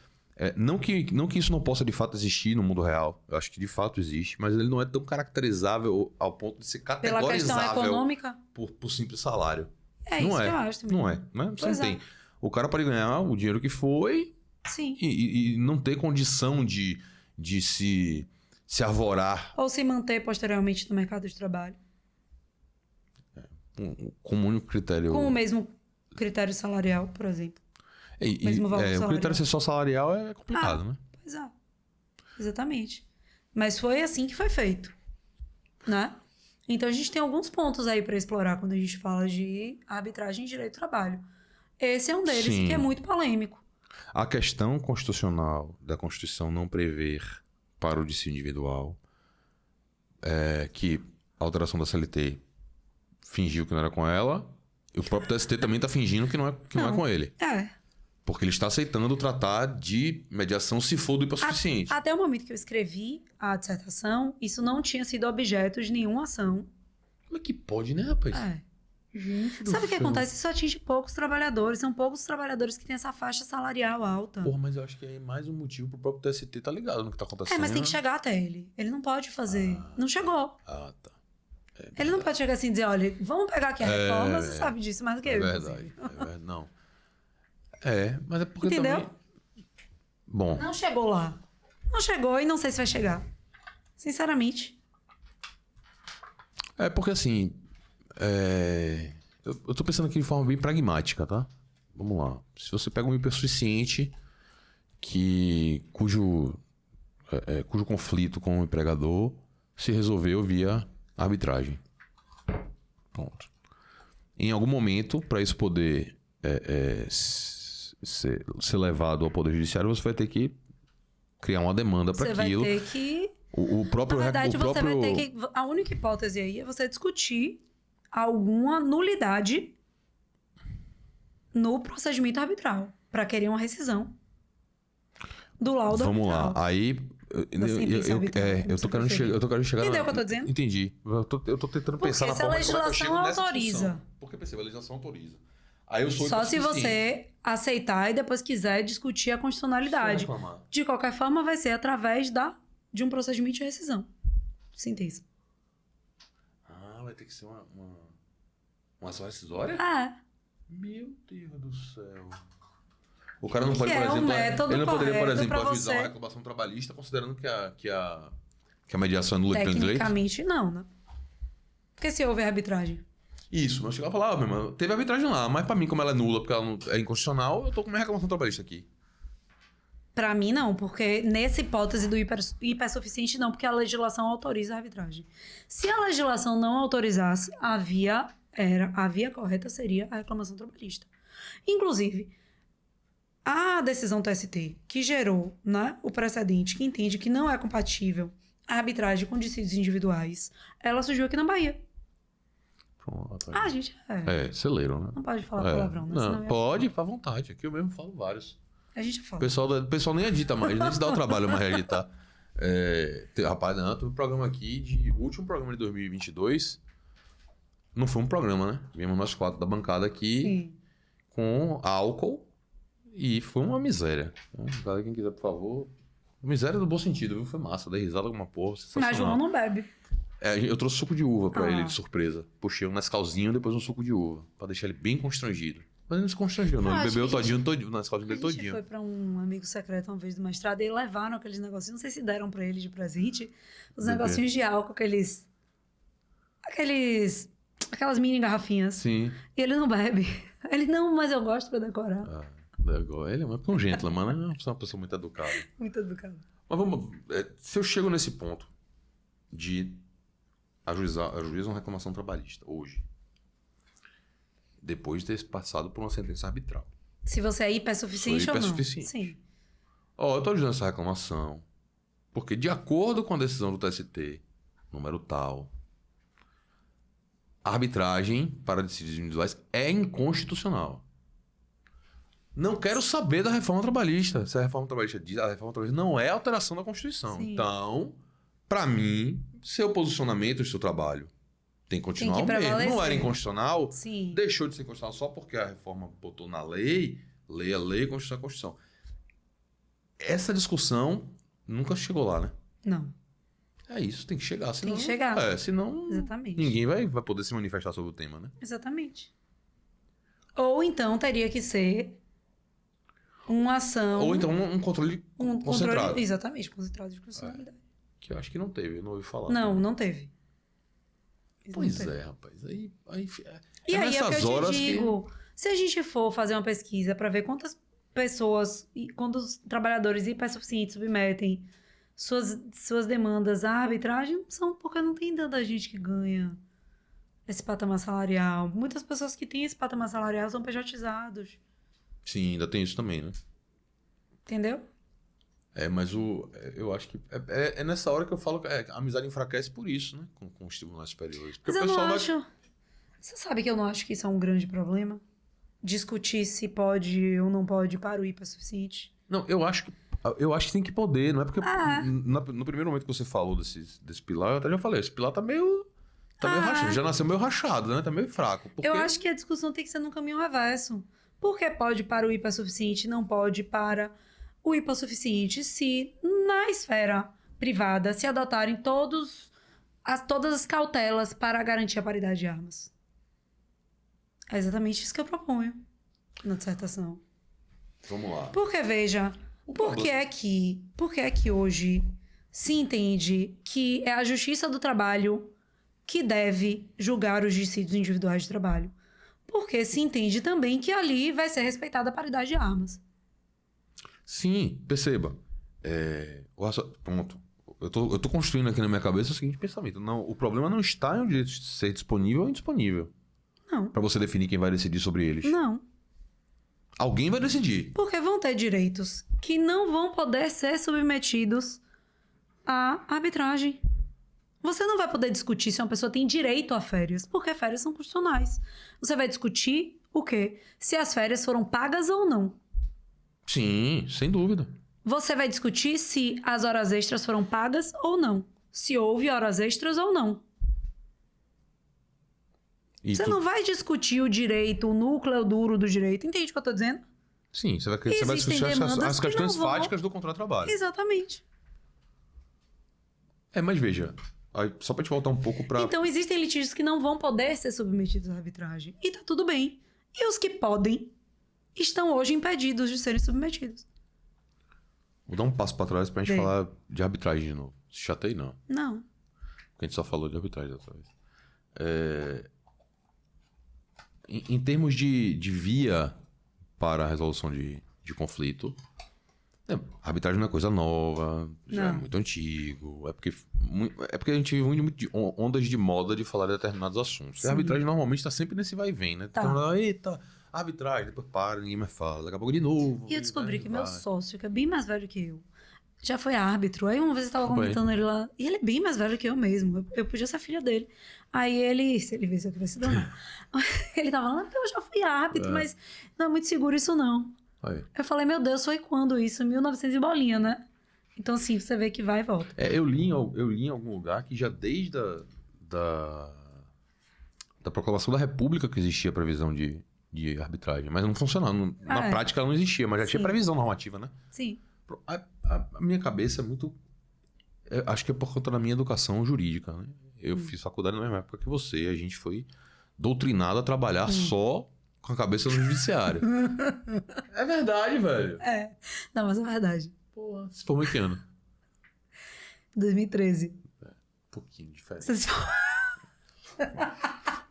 Não que isso não possa de fato existir no mundo real. Eu acho que de fato existe, mas ele não é tão caracterizável ao ponto de ser categorizável pela questão econômica por simples salário. Isso que eu acho também. Não é. Você não tem. O cara pode ganhar o dinheiro que foi Sim. e não ter condição de se arvorar Ou se manter posteriormente no mercado de trabalho. com um único critério. Com o mesmo critério salarial, por exemplo. Mesmo valor O salarial. critério ser só salarial é complicado, né? Pois é. Exatamente. Mas foi assim que foi feito, né? Então a gente tem alguns pontos aí para explorar quando a gente fala de arbitragem em direito do trabalho. Esse é um deles, Sim. que é muito polêmico. A questão constitucional da Constituição não prever para o dissídio individual é que a alteração da CLT fingiu que não era com ela e o próprio TST também está fingindo que não é com ele. É. Porque ele está aceitando tratar de mediação se for do hipossuficiente. Até o momento que eu escrevi a dissertação, isso não tinha sido objeto de nenhuma ação. Como é que pode, né, rapaz? É. Gente do Sabe o que céu. acontece? Isso atinge poucos trabalhadores. São poucos trabalhadores que têm essa faixa salarial alta. Porra, mas eu acho que é mais um motivo pro próprio TST tá ligado no que tá acontecendo. Mas tem que chegar até ele. Ele não pode fazer. Não chegou. Ah, tá. Ele não pode chegar assim e dizer, olha, vamos pegar aqui a reforma, você sabe disso mais do que É eu. verdade. É verdade. Não. Mas é porque Entendeu? também... Bom, Não chegou lá. Não chegou e não sei se vai chegar. Sinceramente. é porque assim... Eu tô pensando aqui de forma bem pragmática, tá? Vamos lá. Se você pega um hipossuficiente cujo conflito com o empregador se resolveu via arbitragem. Pronto. Em algum momento, para isso poder ser levado ao Poder Judiciário, você vai ter que criar uma demanda para Você aquilo. vai ter que... O próprio... Na verdade, o você próprio... vai ter que... A única hipótese aí é você discutir alguma nulidade no procedimento arbitral para querer uma rescisão do laudo Vamos arbitral. lá. Aí... Eu tô querendo chegar... Entendeu o que eu tô dizendo? Entendi. Eu tô tentando pensar na se a forma como é que eu legislação chego nessa autoriza. discussão. Porque perceba, a legislação autoriza. Aí eu sou Só se hipossuficiente. você aceitar e depois quiser discutir a constitucionalidade. Deixa eu reclamar. De qualquer forma, vai ser através de um procedimento de rescisão. Síntese. Vai ter que ser uma ação rescisória? Meu Deus do céu. O cara não pode, por é um exemplo... método Ele não poderia, por correto exemplo, pra ajuizar uma você- reclamação trabalhista considerando que a mediação é nula de pleno direito? Tecnicamente, não, né? Porque se houve arbitragem. Isso, mas eu chegava e falava, meu irmão, teve arbitragem lá, mas pra mim, como ela é nula, porque ela não é inconstitucional, eu tô com minha reclamação trabalhista aqui. Pra mim, não, porque nessa hipótese do hipersuficiente, não, porque a legislação autoriza a arbitragem. Se a legislação não autorizasse, a via correta seria a reclamação trabalhista. Inclusive, a decisão TST, que gerou, né, o precedente, que entende que não é compatível a arbitragem com dissídios individuais, ela surgiu aqui na Bahia. Pronto. Gente, celeiro, né? não pode falar palavrão, né? Não, Senão pode, à vontade. Aqui eu mesmo falo vários. a gente O fala. pessoal nem edita mais, nem se dá o trabalho mais de editar. Rapaz, não, teve um programa aqui, o último programa de 2022, não foi um programa, né? Vimos nós 4 da bancada aqui Sim. com álcool e foi uma miséria. Então, quem quiser, por favor. Miséria no bom sentido, viu? Foi massa, dei risada com uma porra, sensacional. Mas João não bebe. Eu trouxe suco de uva pra ele de surpresa. Puxei um Nescauzinho e depois um suco de uva, pra deixar ele bem constrangido. Mas ele não se constrangeu, não. Ele acho bebeu que todinho, o Nescauzinho dele A gente todinho. foi pra um amigo secreto uma vez do mestrado e eles levaram aqueles negocinhos, não sei se deram pra ele de presente, os Bebê. negocinhos de álcool, aquelas mini garrafinhas. Sim. E ele não bebe. Ele, não, mas eu gosto pra decorar. Ele é um gentleman, né? É uma pessoa muito educada. Muito educado. Mas vamos... se eu chego nesse ponto de ajuizar uma reclamação trabalhista hoje, depois de ter passado por uma sentença arbitral. Se você é hipersuficiente Sou ou não. hipersuficiente. Sim. Eu tô ajuizando essa reclamação porque, de acordo com a decisão do TST, número tal, a arbitragem para dissídios individuais é inconstitucional. Não quero saber da reforma trabalhista. Se a reforma trabalhista diz, a reforma trabalhista não é alteração da Constituição. Sim. Então, para mim, seu posicionamento e seu trabalho tem que continuar Tem que o mesmo. prevalecer. Não era inconstitucional, Sim. deixou de ser constitucional só porque a reforma botou na lei, lei a lei, Constituição é Constituição. Essa discussão nunca chegou lá, né? Não. É isso, tem que chegar. Senão, que chegar. Senão Exatamente. ninguém vai poder se manifestar sobre o tema, né? Exatamente. Ou então teria que ser uma ação... Ou então um controle concentrado. Controle, exatamente, concentrado de constitucionalidade. Que eu acho que não teve, eu não ouvi falar. Não teve. Pois Não teve. é, rapaz. E aí é nessas que eu horas te digo, se a gente for fazer uma pesquisa para ver quantas pessoas, quantos trabalhadores hipossuficientes submetem suas demandas à arbitragem, são porque não tem tanta gente que ganha esse patamar salarial. Muitas pessoas que têm esse patamar salarial são pejotizados. Sim, ainda tem isso também, né? Entendeu? Mas eu acho que é nessa hora que eu falo que a amizade enfraquece por isso, né? Com os tribunais superiores. Porque Mas o eu pessoal não vai... acho... Você sabe que eu não acho que isso é um grande problema? Discutir se pode ou não pode para o hipossuficiente? Não, eu acho que tem que poder, não é porque no primeiro momento que você falou desse pilar, eu até já falei, esse pilar tá meio rachado, já nasceu meio rachado, né? Tá meio fraco. Porque... Eu acho que a discussão tem que ser num caminho reverso. Por que pode para o hipossuficiente e não pode para o hipossuficiente se na esfera privada se adotarem todas as cautelas para garantir a paridade de armas? É exatamente isso que eu proponho na dissertação. Vamos lá. Porque, veja, por que é que hoje se entende que é a Justiça do Trabalho que deve julgar os dissídios individuais de trabalho? Porque se entende também que ali vai ser respeitada a paridade de armas. Sim, perceba. Pronto. Eu tô construindo aqui na minha cabeça o seguinte pensamento. Não, o problema não está em o direito de ser disponível ou indisponível. Não. Pra você definir quem vai decidir sobre eles. Não. Alguém vai decidir. Porque vão ter direitos que não vão poder ser submetidos à arbitragem. Você não vai poder discutir se uma pessoa tem direito a férias, porque férias são constitucionais. Você vai discutir o quê? Se as férias foram pagas ou não. Sim, sem dúvida. Você vai discutir se as horas extras foram pagas ou não. Se houve horas extras ou não. Você não vai discutir o direito, o núcleo duro do direito. Entende o que eu tô dizendo? Sim, você vai discutir as questões fáticas do contrato de trabalho. Exatamente. Mas veja, só pra te voltar um pouco pra... Então, existem litígios que não vão poder ser submetidos à arbitragem. E tá tudo bem. E os que podem estão hoje impedidos de serem submetidos. Vou dar um passo pra trás pra gente falar de arbitragem de novo. Se chatei, não. Não. Porque a gente só falou de arbitragem dessa vez. Em termos de via para a resolução de conflito, a arbitragem não é coisa nova, já é muito antigo. É porque a gente vive muito ondas de moda de falar de determinados assuntos. E a arbitragem normalmente está sempre nesse vai e vem, né? Tá. Então, eita, arbitragem, depois para, ninguém mais fala, daqui a pouco de novo. E eu descobri que meu sócio, que é bem mais velho que eu, já foi árbitro. Aí uma vez eu tava comentando ele lá, e ele é bem mais velho que eu mesmo. Eu podia ser filha dele. Aí ele, se ele visse, eu queria se danar. Ele tava falando, eu já fui árbitro, mas não é muito seguro isso não. Aí. Eu falei, meu Deus, foi quando isso? 1900 e bolinha, né? Então, assim, você vê que vai e volta. Eu li em algum lugar que já desde da proclamação da República que existia a previsão de arbitragem, mas não funcionava. Na prática ela não existia, mas já tinha previsão normativa, né? Sim. A minha cabeça é muito... acho que é por conta da minha educação jurídica, né? Eu fiz faculdade na mesma época que você. A gente foi doutrinado a trabalhar só com a cabeça no judiciário. É verdade, velho. Não, mas é verdade. Porra, você formou em que ano? 2013. Um pouquinho diferente. Você se...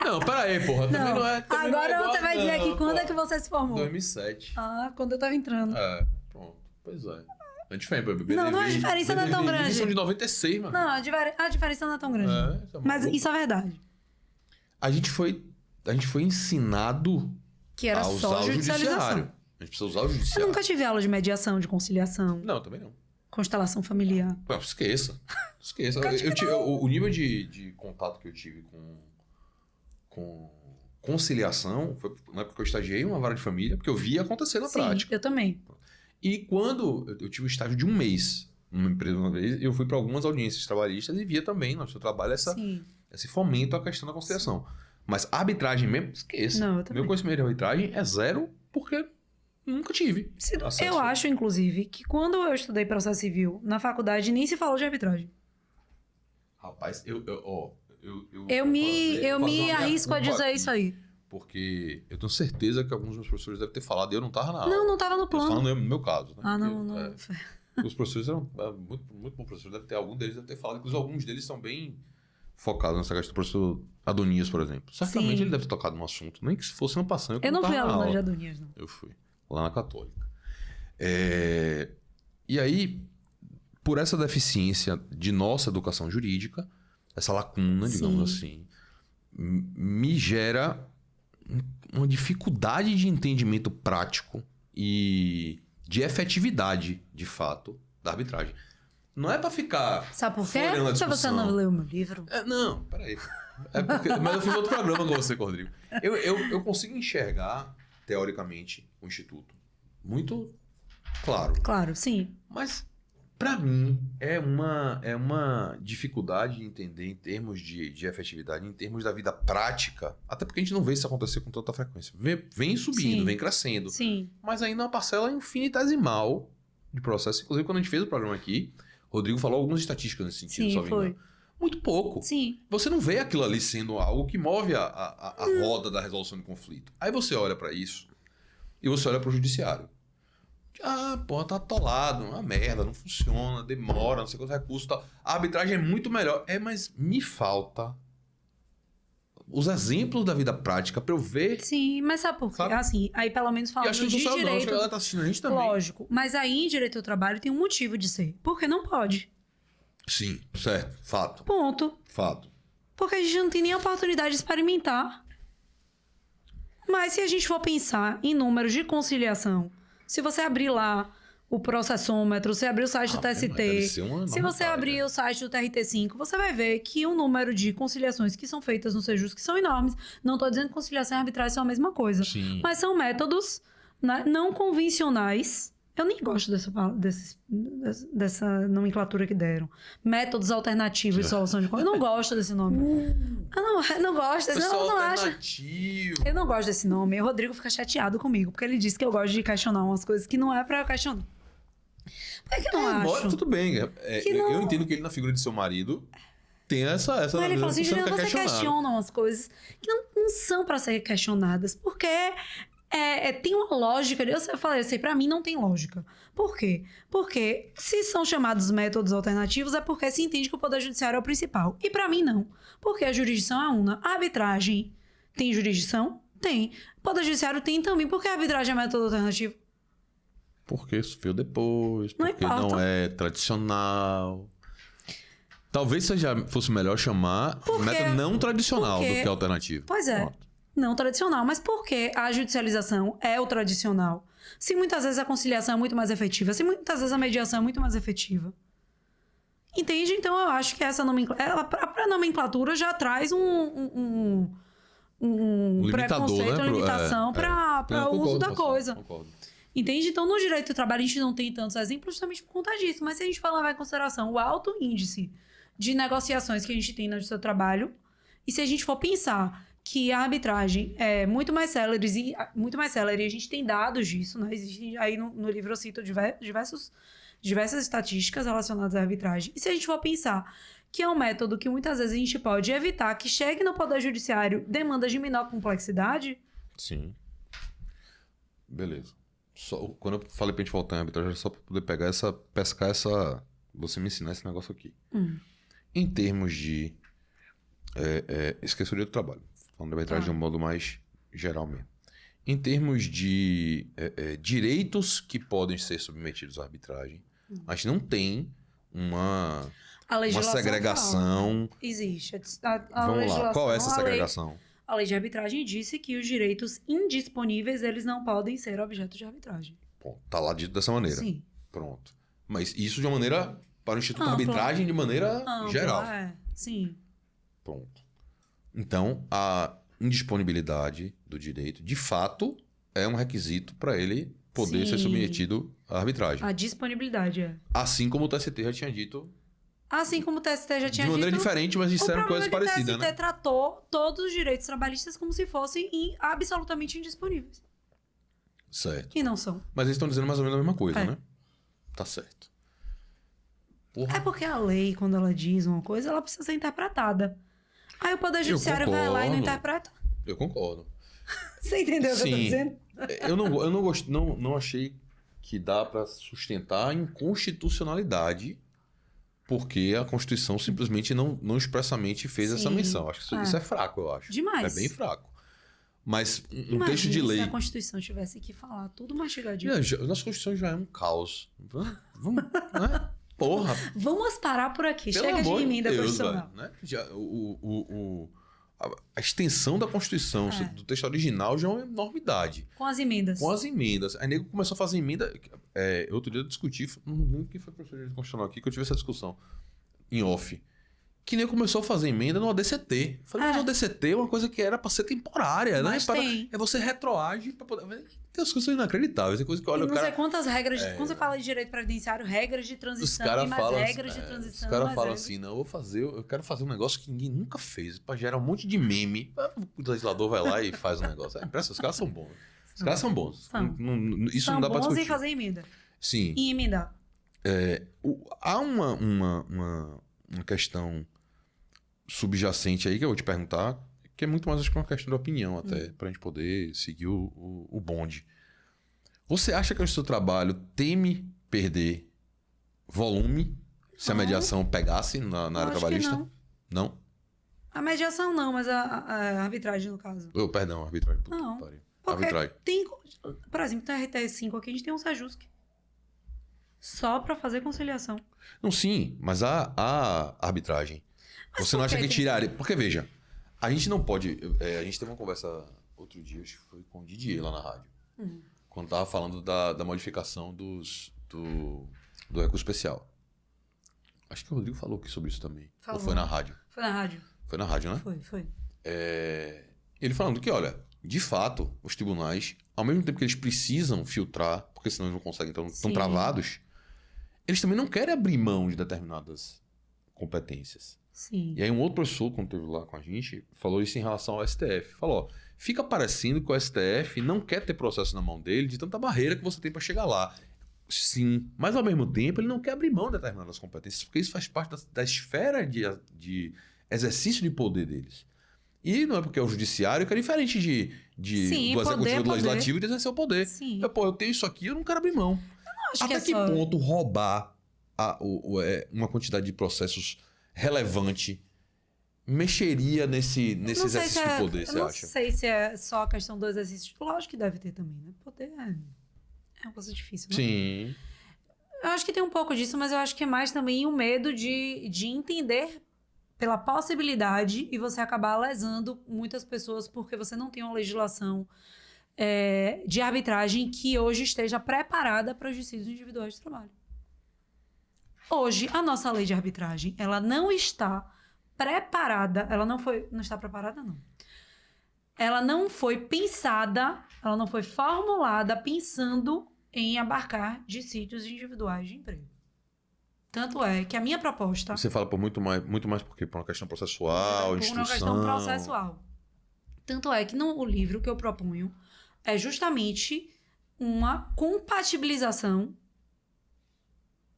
Não, peraí, porra. Também não é. Agora você vai dizer aqui quando é que você se formou. 2007. Quando eu tava entrando. Pronto. Pois é. A gente foi, bebê. Não, a diferença não é tão grande. Eles são de 96, mano. Não, a diferença não é tão grande. Mas isso é verdade. A gente foi ensinado que era a só usar o judicialização. judiciário. A gente precisa usar o judiciário. Eu nunca tive aula de mediação, de conciliação. Não, também não. Constelação familiar. Não, esqueça. O nível de contato que eu tive com conciliação foi na época que eu estagiei em uma vara de família, porque eu via acontecer na prática. Eu também. E quando eu tive um estágio de um mês numa empresa uma vez, eu fui para algumas audiências trabalhistas e via também no seu trabalho esse fomento à questão da conciliação. Sim. Mas a arbitragem mesmo, esqueça. Não, eu também. Meu conhecimento de arbitragem é zero porque nunca tive. Eu acho, inclusive, que quando eu estudei processo civil na faculdade, nem se falou de arbitragem. Rapaz, eu me arrisco a dizer isso aí. porque eu tenho certeza que alguns dos meus professores devem ter falado e eu não estava na aula. Não estava no Eu tô plano. falando no meu caso, né? Ah, Porque, não. os professores eram muito, muito bons professores. Deve ter, algum deles deve ter falado. Inclusive, alguns deles são bem focados nessa questão. O professor Adonias, por exemplo. Certamente Sim. ele deve ter tocado no assunto. Nem que se fosse no passando. Eu não fui aluna de aula. Adonias, não. Eu fui. Lá na Católica. E aí, por essa deficiência de nossa educação jurídica, essa lacuna, digamos assim, me gera uma dificuldade de entendimento prático e de efetividade, de fato, da arbitragem. Não é pra ficar... Sabe por quê? folheando a Se você discussão. não leu o meu livro. Não, peraí. Mas eu fiz outro programa com você, Rodrigo. Eu consigo enxergar, teoricamente, o Instituto. Muito claro. Claro, sim. Mas, pra mim, é uma dificuldade de entender em termos de efetividade, em termos da vida prática. Até porque a gente não vê isso acontecer com tanta frequência. Vem subindo, Sim. vem crescendo. Sim. Mas ainda é uma parcela infinitesimal de processo. Inclusive, quando a gente fez o programa aqui, o Rodrigo falou algumas estatísticas nesse sentido, Sim, só me foi. engano. Muito pouco. Sim. Você não vê aquilo ali sendo algo que move a roda da resolução de conflito. Aí você olha pra isso e você olha pro judiciário. Porra, tá atolado, uma merda, não funciona, demora, não sei quantos recursos e tal. A arbitragem é muito melhor. Mas me falta os exemplos da vida prática pra eu ver. Sim, mas sabe por quê? Sabe? Assim, aí pelo menos E falando acho que de não só não, acho que direito... ela tá assistindo a gente também. Lógico. Mas aí em direito do trabalho tem um motivo de ser. Porque não pode. Sim, certo. Fato. Ponto. Fato. Porque a gente não tem nem a oportunidade de experimentar. Mas se a gente for pensar em números de conciliação, se você abrir lá o processômetro, você abrir o site do Deve TST, ser uma se você enormidade, abrir né? o site do TRT5, você vai ver que o número de conciliações que são feitas no Sejus que são enormes. Não estou dizendo que conciliação e arbitragem são a mesma coisa. Sim. Mas são métodos, né, não convencionais. Eu nem gosto dessa nomenclatura que deram. Métodos alternativos de solução de conflito. Eu não gosto desse nome. Eu não gosto desse nome. Eu não acho. Alternativo. Eu não gosto desse nome. O Rodrigo fica chateado comigo, porque ele disse que eu gosto de questionar umas coisas que não é pra eu questionar. Por que eu não acho? Tudo bem. Que não- Eu entendo que ele, na figura de seu marido, tem essa Mas ele fala assim, visão Juliana, que você é questionável. questiona umas coisas que não são pra ser questionadas, porque tem uma lógica. Eu falei assim, pra mim não tem lógica. Por quê? Porque se são chamados métodos alternativos é porque se entende que o Poder Judiciário é o principal. E pra mim não. Porque a jurisdição é una. A arbitragem tem jurisdição? Tem. O Poder Judiciário tem também. Por que a arbitragem é método alternativo? Porque isso veio depois, Não porque importa. não é tradicional. Talvez fosse melhor chamar Por quê? método não tradicional Porque- do que alternativo. Pois é. Pronto. Não tradicional. Mas por que a judicialização é o tradicional? Se muitas vezes a conciliação é muito mais efetiva, se muitas vezes a mediação é muito mais efetiva. Entende? Então eu acho que essa nomenclatura... A própria nomenclatura já traz um Limitador, preconceito, né? uma limitação Eu para o uso concordo da com você, coisa. concordo. Entende? Então, no direito do trabalho, a gente não tem tantos exemplos justamente por conta disso. Mas se a gente for levar em consideração o alto índice de negociações que a gente tem no seu trabalho, e se a gente for pensar que a arbitragem é muito mais célere, e a gente tem dados disso, né? Existem, aí no livro eu cito diversas estatísticas relacionadas à arbitragem. E se a gente for pensar que é um método que muitas vezes a gente pode evitar que chegue no Poder Judiciário demandas de menor complexidade, Sim. Beleza. Quando eu falei pra gente voltar em arbitragem, era só pra poder pescar essa... Você me ensinar esse negócio aqui. Em termos de... esqueci o direito do trabalho. Falando de arbitragem de um modo mais geral mesmo. Em termos de direitos que podem ser submetidos à arbitragem, a gente não tem uma a legislação segregação. fala. Existe. Vamos lá, qual é essa a lei- segregação? A lei de arbitragem disse que os direitos indisponíveis, eles não podem ser objeto de arbitragem. Bom, tá lá dito dessa maneira. Sim. Pronto. Mas isso de uma maneira... Para o Instituto de Ampla. Arbitragem, de maneira Amplo, geral. Sim. Pronto. Então, a indisponibilidade do direito, de fato, é um requisito para ele poder ser Sim. submetido à arbitragem. A disponibilidade é. Assim como o TST já tinha dito, Assim como o TST já de tinha maneira dito, diferente, mas disseram o coisas problema é que parecidas, o TST né? tratou todos os direitos trabalhistas como se fossem absolutamente indisponíveis. Certo. E não são. Mas eles estão dizendo mais ou menos a mesma coisa, É. né? Tá certo. Porra. É porque a lei, quando ela diz uma coisa, ela precisa ser interpretada. Aí o Poder Judiciário vai lá e não concordo. interpreta. Eu concordo. Você entendeu o que eu tô Sim. dizendo? Não achei que dá para sustentar a inconstitucionalidade, porque a Constituição simplesmente não expressamente fez essa Sim. menção. Acho que isso é fraco, eu acho. Demais. É bem fraco. Mas um Imagina texto de lei. se a Constituição tivesse que falar tudo mastigadinho. Nossa Constituição já é um caos. Vamos, né? Porra. Vamos parar por aqui. Pelo Chega de amor emenda Deus, constitucional. velho, né? A extensão da Constituição, do texto original, já é uma enormidade. Com as emendas. Com as emendas. Aí nego começou a fazer emenda. Outro dia eu discuti, não lembro quem foi o professor de constitucional aqui, que eu tive essa discussão em off. Que nem começou a fazer emenda no ADCT. Eu falei, mas o ADCT é uma coisa que era pra ser temporária, Mas né? tem. É você retroage pra poder. Tem as coisas inacreditáveis. Tem coisa que olha E o não cara. sei quantas regras. Quando você fala de direito previdenciário, regras de Os transição caras e mais falam regras de transição. Os caras mais falam regras. assim, não, eu quero fazer um negócio que ninguém nunca fez, pra gerar um monte de meme. O legislador vai lá e faz um negócio. Impressionante, os caras são bons. Os caras são bons. São. Isso São não dá pra bons discutir. em fazer emenda. Sim. E emendar. Há uma questão subjacente aí que eu vou te perguntar, que é muito mais acho que uma questão de opinião até, pra gente poder seguir o bonde. Você acha que o seu trabalho teme perder volume se a Não. mediação pegasse na área acho que trabalhista? não. Não? A mediação não, mas a arbitragem, no caso. Perdão, arbitragem. Puta Não. que pariu. Porque Arbitragem. tem. Por exemplo, na RTS5 aqui a gente tem um Sajusc. Só pra fazer conciliação. Não, sim, mas a arbitragem. Mas Você não por acha que que tem- tiraria... Porque, veja, a gente não pode... a gente teve uma conversa outro dia, acho que foi com o Didier lá na rádio. Quando tava falando da modificação do recurso especial. Acho que o Rodrigo falou aqui sobre isso também. Falou. Ou foi na rádio? Foi na rádio. Foi na rádio, né? Foi. Ele falando que, olha, de fato, os tribunais, ao mesmo tempo que eles precisam filtrar, porque senão eles não conseguem, então estão Sim. travados, eles também não querem abrir mão de determinadas competências. Sim. E aí um outro professor, quando esteve lá com a gente, falou isso em relação ao STF. Falou, ó, fica parecendo que o STF não quer ter processo na mão dele de tanta barreira que você tem para chegar lá. Sim, mas ao mesmo tempo ele não quer abrir mão de determinadas competências, porque isso faz parte da esfera de exercício de poder deles. E não é porque é o judiciário que é diferente Sim, do executivo poder, do legislativo de exercer o poder. Sim. Eu tenho isso aqui, eu não quero abrir mão. Acho Até que que é só... ponto roubar uma quantidade de processos relevante mexeria nesse Não sei exercício se de poder, eu você não acha? sei se é só a questão do exercício. Lógico que deve ter também, né? Poder é uma coisa difícil, né? Sim. Eu acho que tem um pouco disso, mas eu acho que é mais também o medo de entender pela possibilidade e você acabar lesando muitas pessoas porque você não tem uma legislação de arbitragem que hoje esteja preparada para os dissídios individuais de trabalho. Hoje, a nossa lei de arbitragem, ela não está preparada, ela não está preparada, não. Ela não foi pensada, ela não foi formulada pensando em abarcar dissídios individuais de emprego. Tanto é que a minha proposta... Você fala por muito mais porque por uma questão processual, por instrução. uma questão processual. Tanto é que o livro que eu proponho é justamente uma compatibilização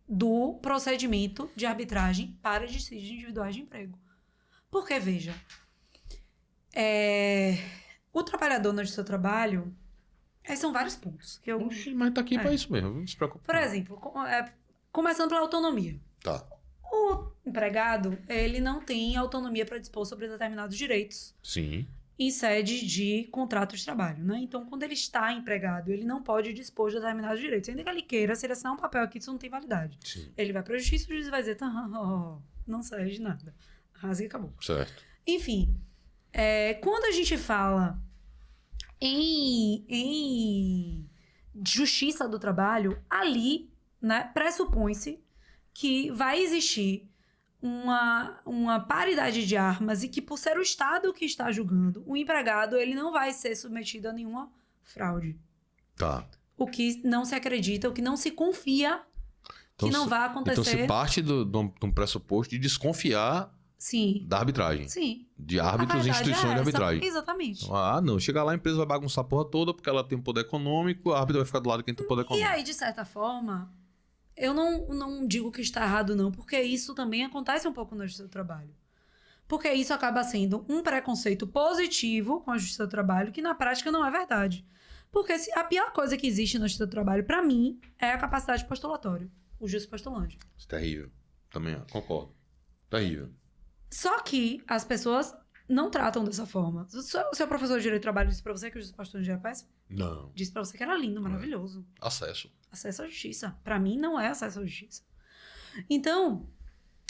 do procedimento de arbitragem para dissídios individuais de emprego. Porque, veja, o trabalhador no seu trabalho, são vários pontos. Que eu, Oxi, mas tá aqui pra isso mesmo, não se preocupe. por não. exemplo, começando pela autonomia. Tá, O empregado, ele não tem autonomia para dispor sobre determinados direitos sim. em sede de contrato de trabalho, né? Então, quando ele está empregado, ele não pode dispor de determinados direitos. Ainda que ele queira, se ele assinar um papel aqui, isso não tem validade. Sim, Ele vai para a justiça, o juiz vai dizer, não serve de nada. Rasga e acabou. certo. Enfim, quando a gente fala em justiça do trabalho, ali, né, pressupõe-se que vai existir uma paridade de armas e que, por ser o Estado que está julgando, o empregado ele não vai ser submetido a nenhuma fraude. Tá. O que não se acredita, o que não se confia que não vai acontecer. Então se parte de um pressuposto de desconfiar Sim, da arbitragem. sim. De A árbitros e verdade instituições é de essa. arbitragem. Exatamente. Então, não. Chega lá, a empresa vai bagunçar a porra toda porque ela tem um poder econômico, a árbitra vai ficar do lado de quem tem poder E econômico. aí, de certa forma, eu não digo que está errado, não, porque isso também acontece um pouco no seu trabalho. Porque isso acaba sendo um preconceito positivo com a Justiça do Trabalho, que na prática não é verdade. Porque a pior coisa que existe na Justiça do Trabalho, para mim, é a capacidade postulatória. O juiz postulante. Isso é terrível. Também concordo. Terrível. Só que as pessoas não tratam dessa forma. O seu professor de Direito do Trabalho disse pra você que o juiz postulante era péssimo? Não. Disse pra você que era lindo, maravilhoso. Acesso. Acesso à justiça. Pra mim, não é acesso à justiça. Então,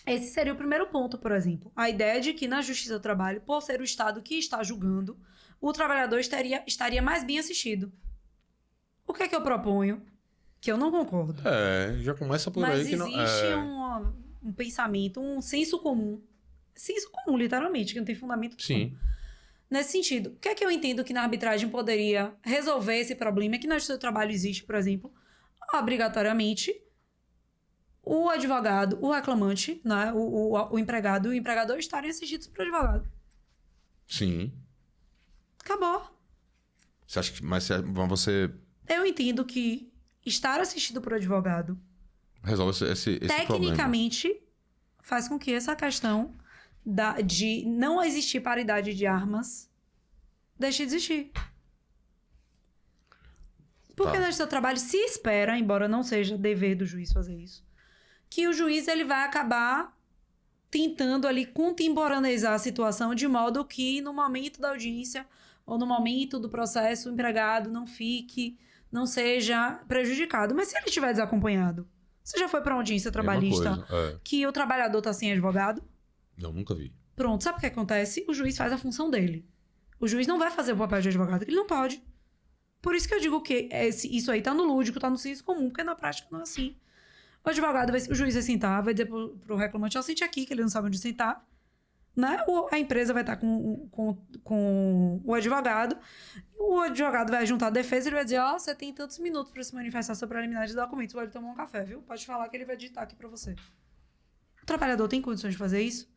esse seria o primeiro ponto, por exemplo. A ideia de que na Justiça do Trabalho, por ser o Estado que está julgando, o trabalhador estaria mais bem assistido. O que é que eu proponho? Que eu não concordo. Já começa por Mas aí que não... existe um pensamento, um senso comum. Senso comum, literalmente, que não tem fundamento. Sim. Nesse sentido, o que é que eu entendo que na arbitragem poderia resolver esse problema? É que na Justiça do Trabalho existe, por exemplo, obrigatoriamente, o advogado, o reclamante, né, o empregado e o empregador estarem assistidos por advogado. Sim. Acabou. Você acha que... Mas você Eu entendo que estar assistido por advogado resolve esse problema. tecnicamente faz com que essa questão de não existir paridade de armas deixe de existir. Porque Tá. no seu trabalho se espera, embora não seja dever do juiz fazer isso, que o juiz ele vai acabar tentando ali contemporaneizar a situação de modo que no momento da audiência ou no momento do processo o empregado não seja prejudicado. Mas se ele estiver desacompanhado, você já foi para uma audiência trabalhista Mesma coisa. que o trabalhador tá sem advogado? Eu nunca vi. Pronto, sabe o que acontece? O juiz faz a função dele. O juiz não vai fazer o papel de advogado, ele não pode. Por isso que eu digo que isso aí tá no lúdico, tá no senso comum, porque na prática não é assim. O juiz vai sentar, vai dizer pro reclamante, ó, sente aqui, que ele não sabe onde sentar. Né? A empresa vai estar com o advogado vai juntar a defesa e ele vai dizer, ó, você tem tantos minutos para se manifestar sobre a preliminar de documentos, vai tomar um café, viu? Pode falar que ele vai digitar aqui para você. O trabalhador tem condições de fazer isso?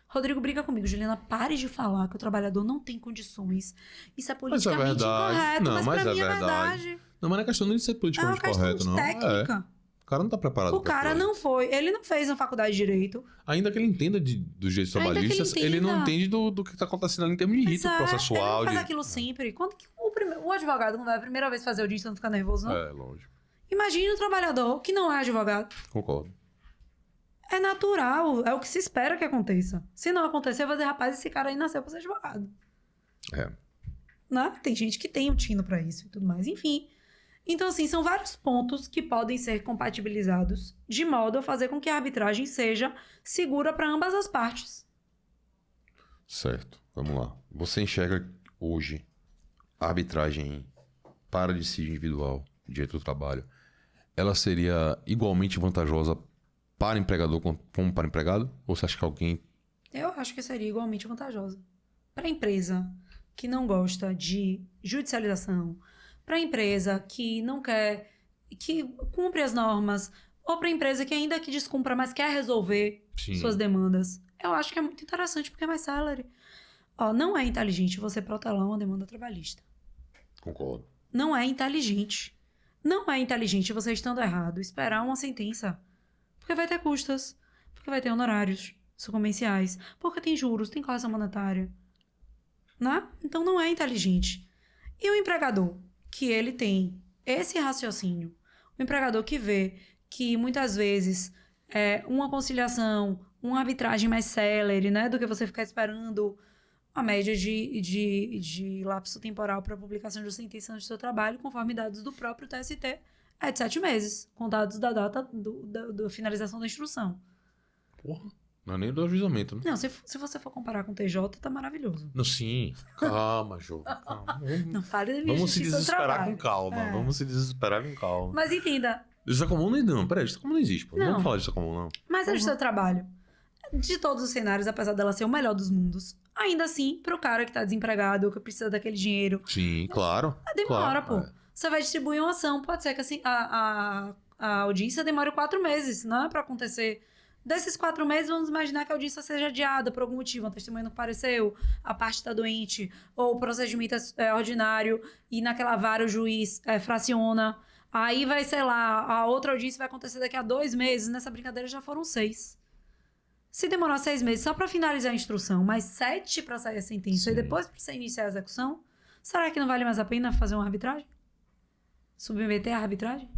Rodrigo briga comigo. Juliana, pare de falar que o trabalhador não tem condições. Isso é politicamente incorreto, Não, mas mas pra é mim é verdade. verdade. Não, mas não é questão de ser É uma politicamente questão correto, de não. técnica. O cara não tá preparado O cara não foi. Ele não fez na faculdade de Direito. Ainda que ele entenda dos direitos Ainda que ele trabalhistas, ele não entenda. entende do que tá acontecendo ali em termos de rito processual. Ele não faz de- aquilo sempre. Quando que o advogado não vai a primeira vez fazer audiência, não fica nervoso, não? Lógico. Imagine o trabalhador que não é advogado. Concordo. É natural, é o que se espera que aconteça. Se não acontecer, vai dizer, rapaz, esse cara aí nasceu pra ser advogado. Né? Tem gente que tem o tino pra isso e tudo mais. Enfim. Então, assim, são vários pontos que podem ser compatibilizados de modo a fazer com que a arbitragem seja segura para ambas as partes. Certo. Vamos lá. Você enxerga hoje a arbitragem para dissídio individual, direito do trabalho, ela seria igualmente vantajosa para empregador como para empregado? Ou você acha que alguém... Eu acho que seria igualmente vantajosa. Para a empresa que não gosta de judicialização, para a empresa que não quer, que cumpre as normas, ou para a empresa que ainda que descumpra, mas quer resolver Sim. suas demandas, eu acho que é muito interessante porque é mais salary. Ó, não é inteligente você protelar uma demanda trabalhista. Concordo. Não é inteligente. Não é inteligente você estando errado esperar uma sentença. Porque vai ter custas, porque vai ter honorários sucumbenciais, porque tem juros, tem correção monetária. Né? Então não é inteligente. E o empregador, que ele tem esse raciocínio, o empregador que vê que muitas vezes uma conciliação, uma arbitragem mais célere, né, do que você ficar esperando a média de lapso temporal para a publicação de sentença do seu trabalho, conforme dados do próprio TST, é de 7 meses, contados da data da finalização da instrução. Porra. Não é nem do ajuizamento, né? Não, se você for comparar com o TJ, tá maravilhoso. Não, sim. Calma, Jô. Calma. Não fale da minha Vamos se justiça do desesperar trabalho. com calma. É. Vamos se desesperar com calma. Mas entenda, Justiça comum não. Peraí, justiça comum não existe, pô. Não Não. vamos falar de justiça comum, não. mas a justiça do trabalho, de todos os cenários, apesar dela ser o melhor dos mundos, ainda assim, pro cara que tá desempregado, que precisa daquele dinheiro, Sim, claro. demora, claro. pô. Você vai distribuir uma ação, pode ser que assim, a audiência demore 4 meses, não é pra acontecer. Desses 4 meses, vamos imaginar que a audiência seja adiada por algum motivo, uma testemunha não compareceu, a parte está doente, ou o procedimento é ordinário, e naquela vara o juiz fraciona. Aí vai, sei lá, a outra audiência vai acontecer daqui a 2 meses, nessa brincadeira já foram 6. Se demorar 6 meses só para finalizar a instrução, mais 7 para sair a sentença Sim. e depois para você iniciar a execução, será que não vale mais a pena fazer uma arbitragem? Submeter a arbitragem?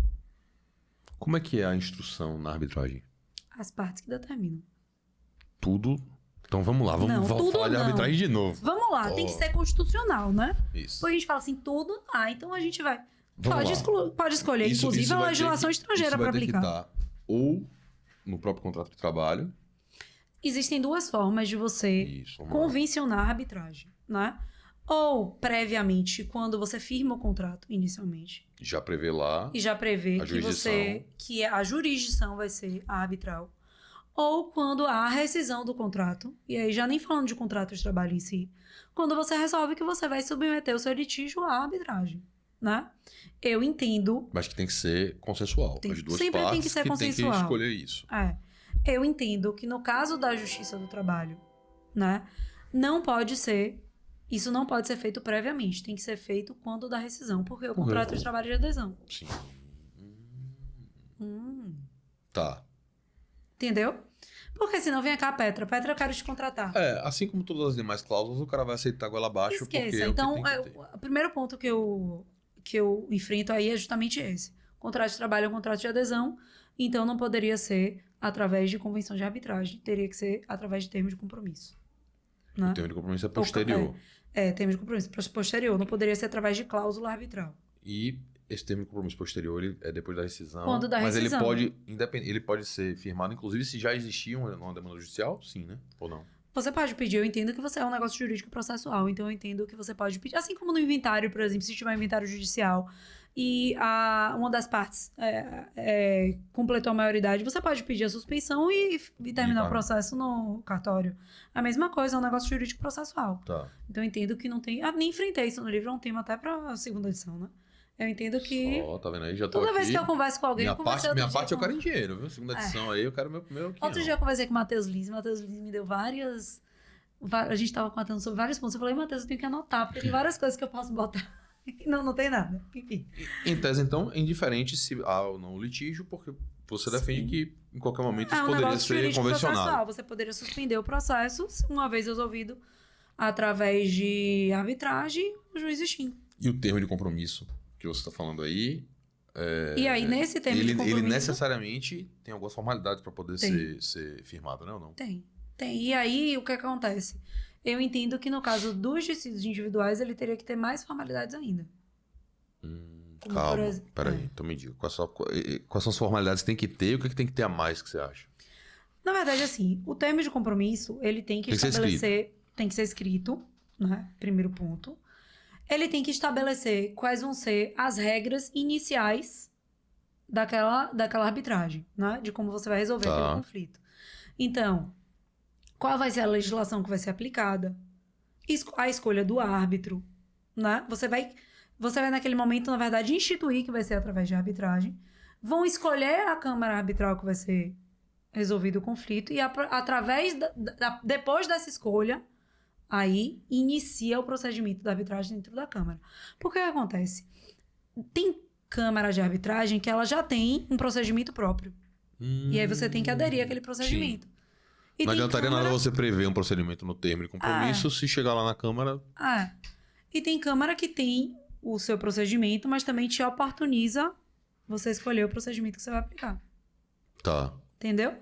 Como é que é a instrução na arbitragem? As partes que determinam. Tudo. Então vamos lá, Não, vamos tudo falar de não. arbitragem de novo. Vamos lá, tem que ser constitucional, né? Isso. Depois a gente fala assim, tudo. Então a gente vai. Vamos lá. Pode escolher, inclusive, a vai ter legislação estrangeira isso vai para ter que aplicar. estar ou no próprio contrato de trabalho. Existem 2 formas de você Isso, vamos lá. convencionar a arbitragem, né? Ou previamente, quando você firma o contrato inicialmente Já prevê lá. e já prevê A que a jurisdição vai ser a arbitral. Ou quando há a rescisão do contrato, e aí já nem falando de contrato de trabalho em si, quando você resolve que você vai submeter o seu litígio à arbitragem, né? Eu entendo. Mas que tem que ser consensual. As duas Sempre partes tem que ser tem consensual. que escolher isso. Eu entendo que no caso da Justiça do Trabalho, né, isso não pode ser feito previamente, tem que ser feito quando da rescisão, porque o contrato de trabalho é de adesão. Sim. Hum. Tá. Entendeu? Porque senão vem cá, Petra, eu quero te contratar. Assim como todas as demais cláusulas, o cara vai aceitar goela abaixo porque Esqueça. é o que Então, tem que ter. o primeiro ponto que eu enfrento aí é justamente esse. O contrato de trabalho é um contrato de adesão, então não poderia ser através de convenção de arbitragem, teria que ser através de termo de compromisso. Né? O termo de compromisso é posterior. Termo de compromisso posterior, não poderia ser através de cláusula arbitral. E esse termo de compromisso posterior ele é depois da rescisão. Quando da rescisão. Mas ele pode ser firmado, inclusive, se já existia uma demanda judicial, sim, né? Ou não? Você pode pedir, eu entendo que você é um negócio jurídico processual, então eu entendo que você pode pedir, assim como no inventário, por exemplo, se tiver um inventário judicial e uma das partes completou a maioridade, você pode pedir a suspensão e terminar o processo no cartório. A mesma coisa, é um negócio jurídico processual. Tá. Então eu entendo que não tem... nem enfrentei isso no livro, é um tema até para a segunda edição, né? Eu entendo que... Tá vendo aí? Já tô Toda aqui. vez que eu converso com alguém, Minha eu conversei parte outro dia eu quero em dinheiro, viu? Segunda edição aí, eu quero meu Outro dia eu conversei com o Matheus Lins. Matheus Lins me deu várias... A gente tava contando sobre vários pontos. Eu falei, Matheus, eu tenho que anotar, porque tem várias coisas que eu posso botar. Não tem nada. Enfim. Em tese, então, é indiferente se há ou não litígio, porque você defende que em qualquer momento isso poderia ser convencionado. Processual. Você poderia suspender o processo, uma vez resolvido, através de arbitragem, o juiz extingue. E o termo de compromisso que você está falando aí... E aí, nesse termo de compromisso... Ele necessariamente tem algumas formalidades para poder ser firmado, né? Ou não? Tem. E aí, o que acontece? Eu entendo que no caso dos dissídios individuais, ele teria que ter mais formalidades ainda. Calma, peraí. Então me diga, quais são as formalidades que tem que ter e o que tem que ter a mais que você acha? Na verdade, assim, o termo de compromisso, ele tem que estabelecer... Tem que ser escrito, né? Primeiro ponto. Ele tem que estabelecer quais vão ser as regras iniciais daquela arbitragem, né? De como você vai resolver aquele conflito. Então, qual vai ser a legislação que vai ser aplicada? A escolha do árbitro, né? Você vai naquele momento, na verdade, instituir que vai ser através de arbitragem. Vão escolher a câmara arbitral que vai ser resolvido o conflito e através depois dessa escolha, aí inicia o procedimento da arbitragem dentro da câmara. Por que acontece? Tem câmara de arbitragem que ela já tem um procedimento próprio. E aí você tem que aderir àquele procedimento. E não adiantaria nada você prever um procedimento no termo de compromisso se chegar lá na Câmara... E tem Câmara que tem o seu procedimento, mas também te oportuniza você escolher o procedimento que você vai aplicar. Tá. Entendeu?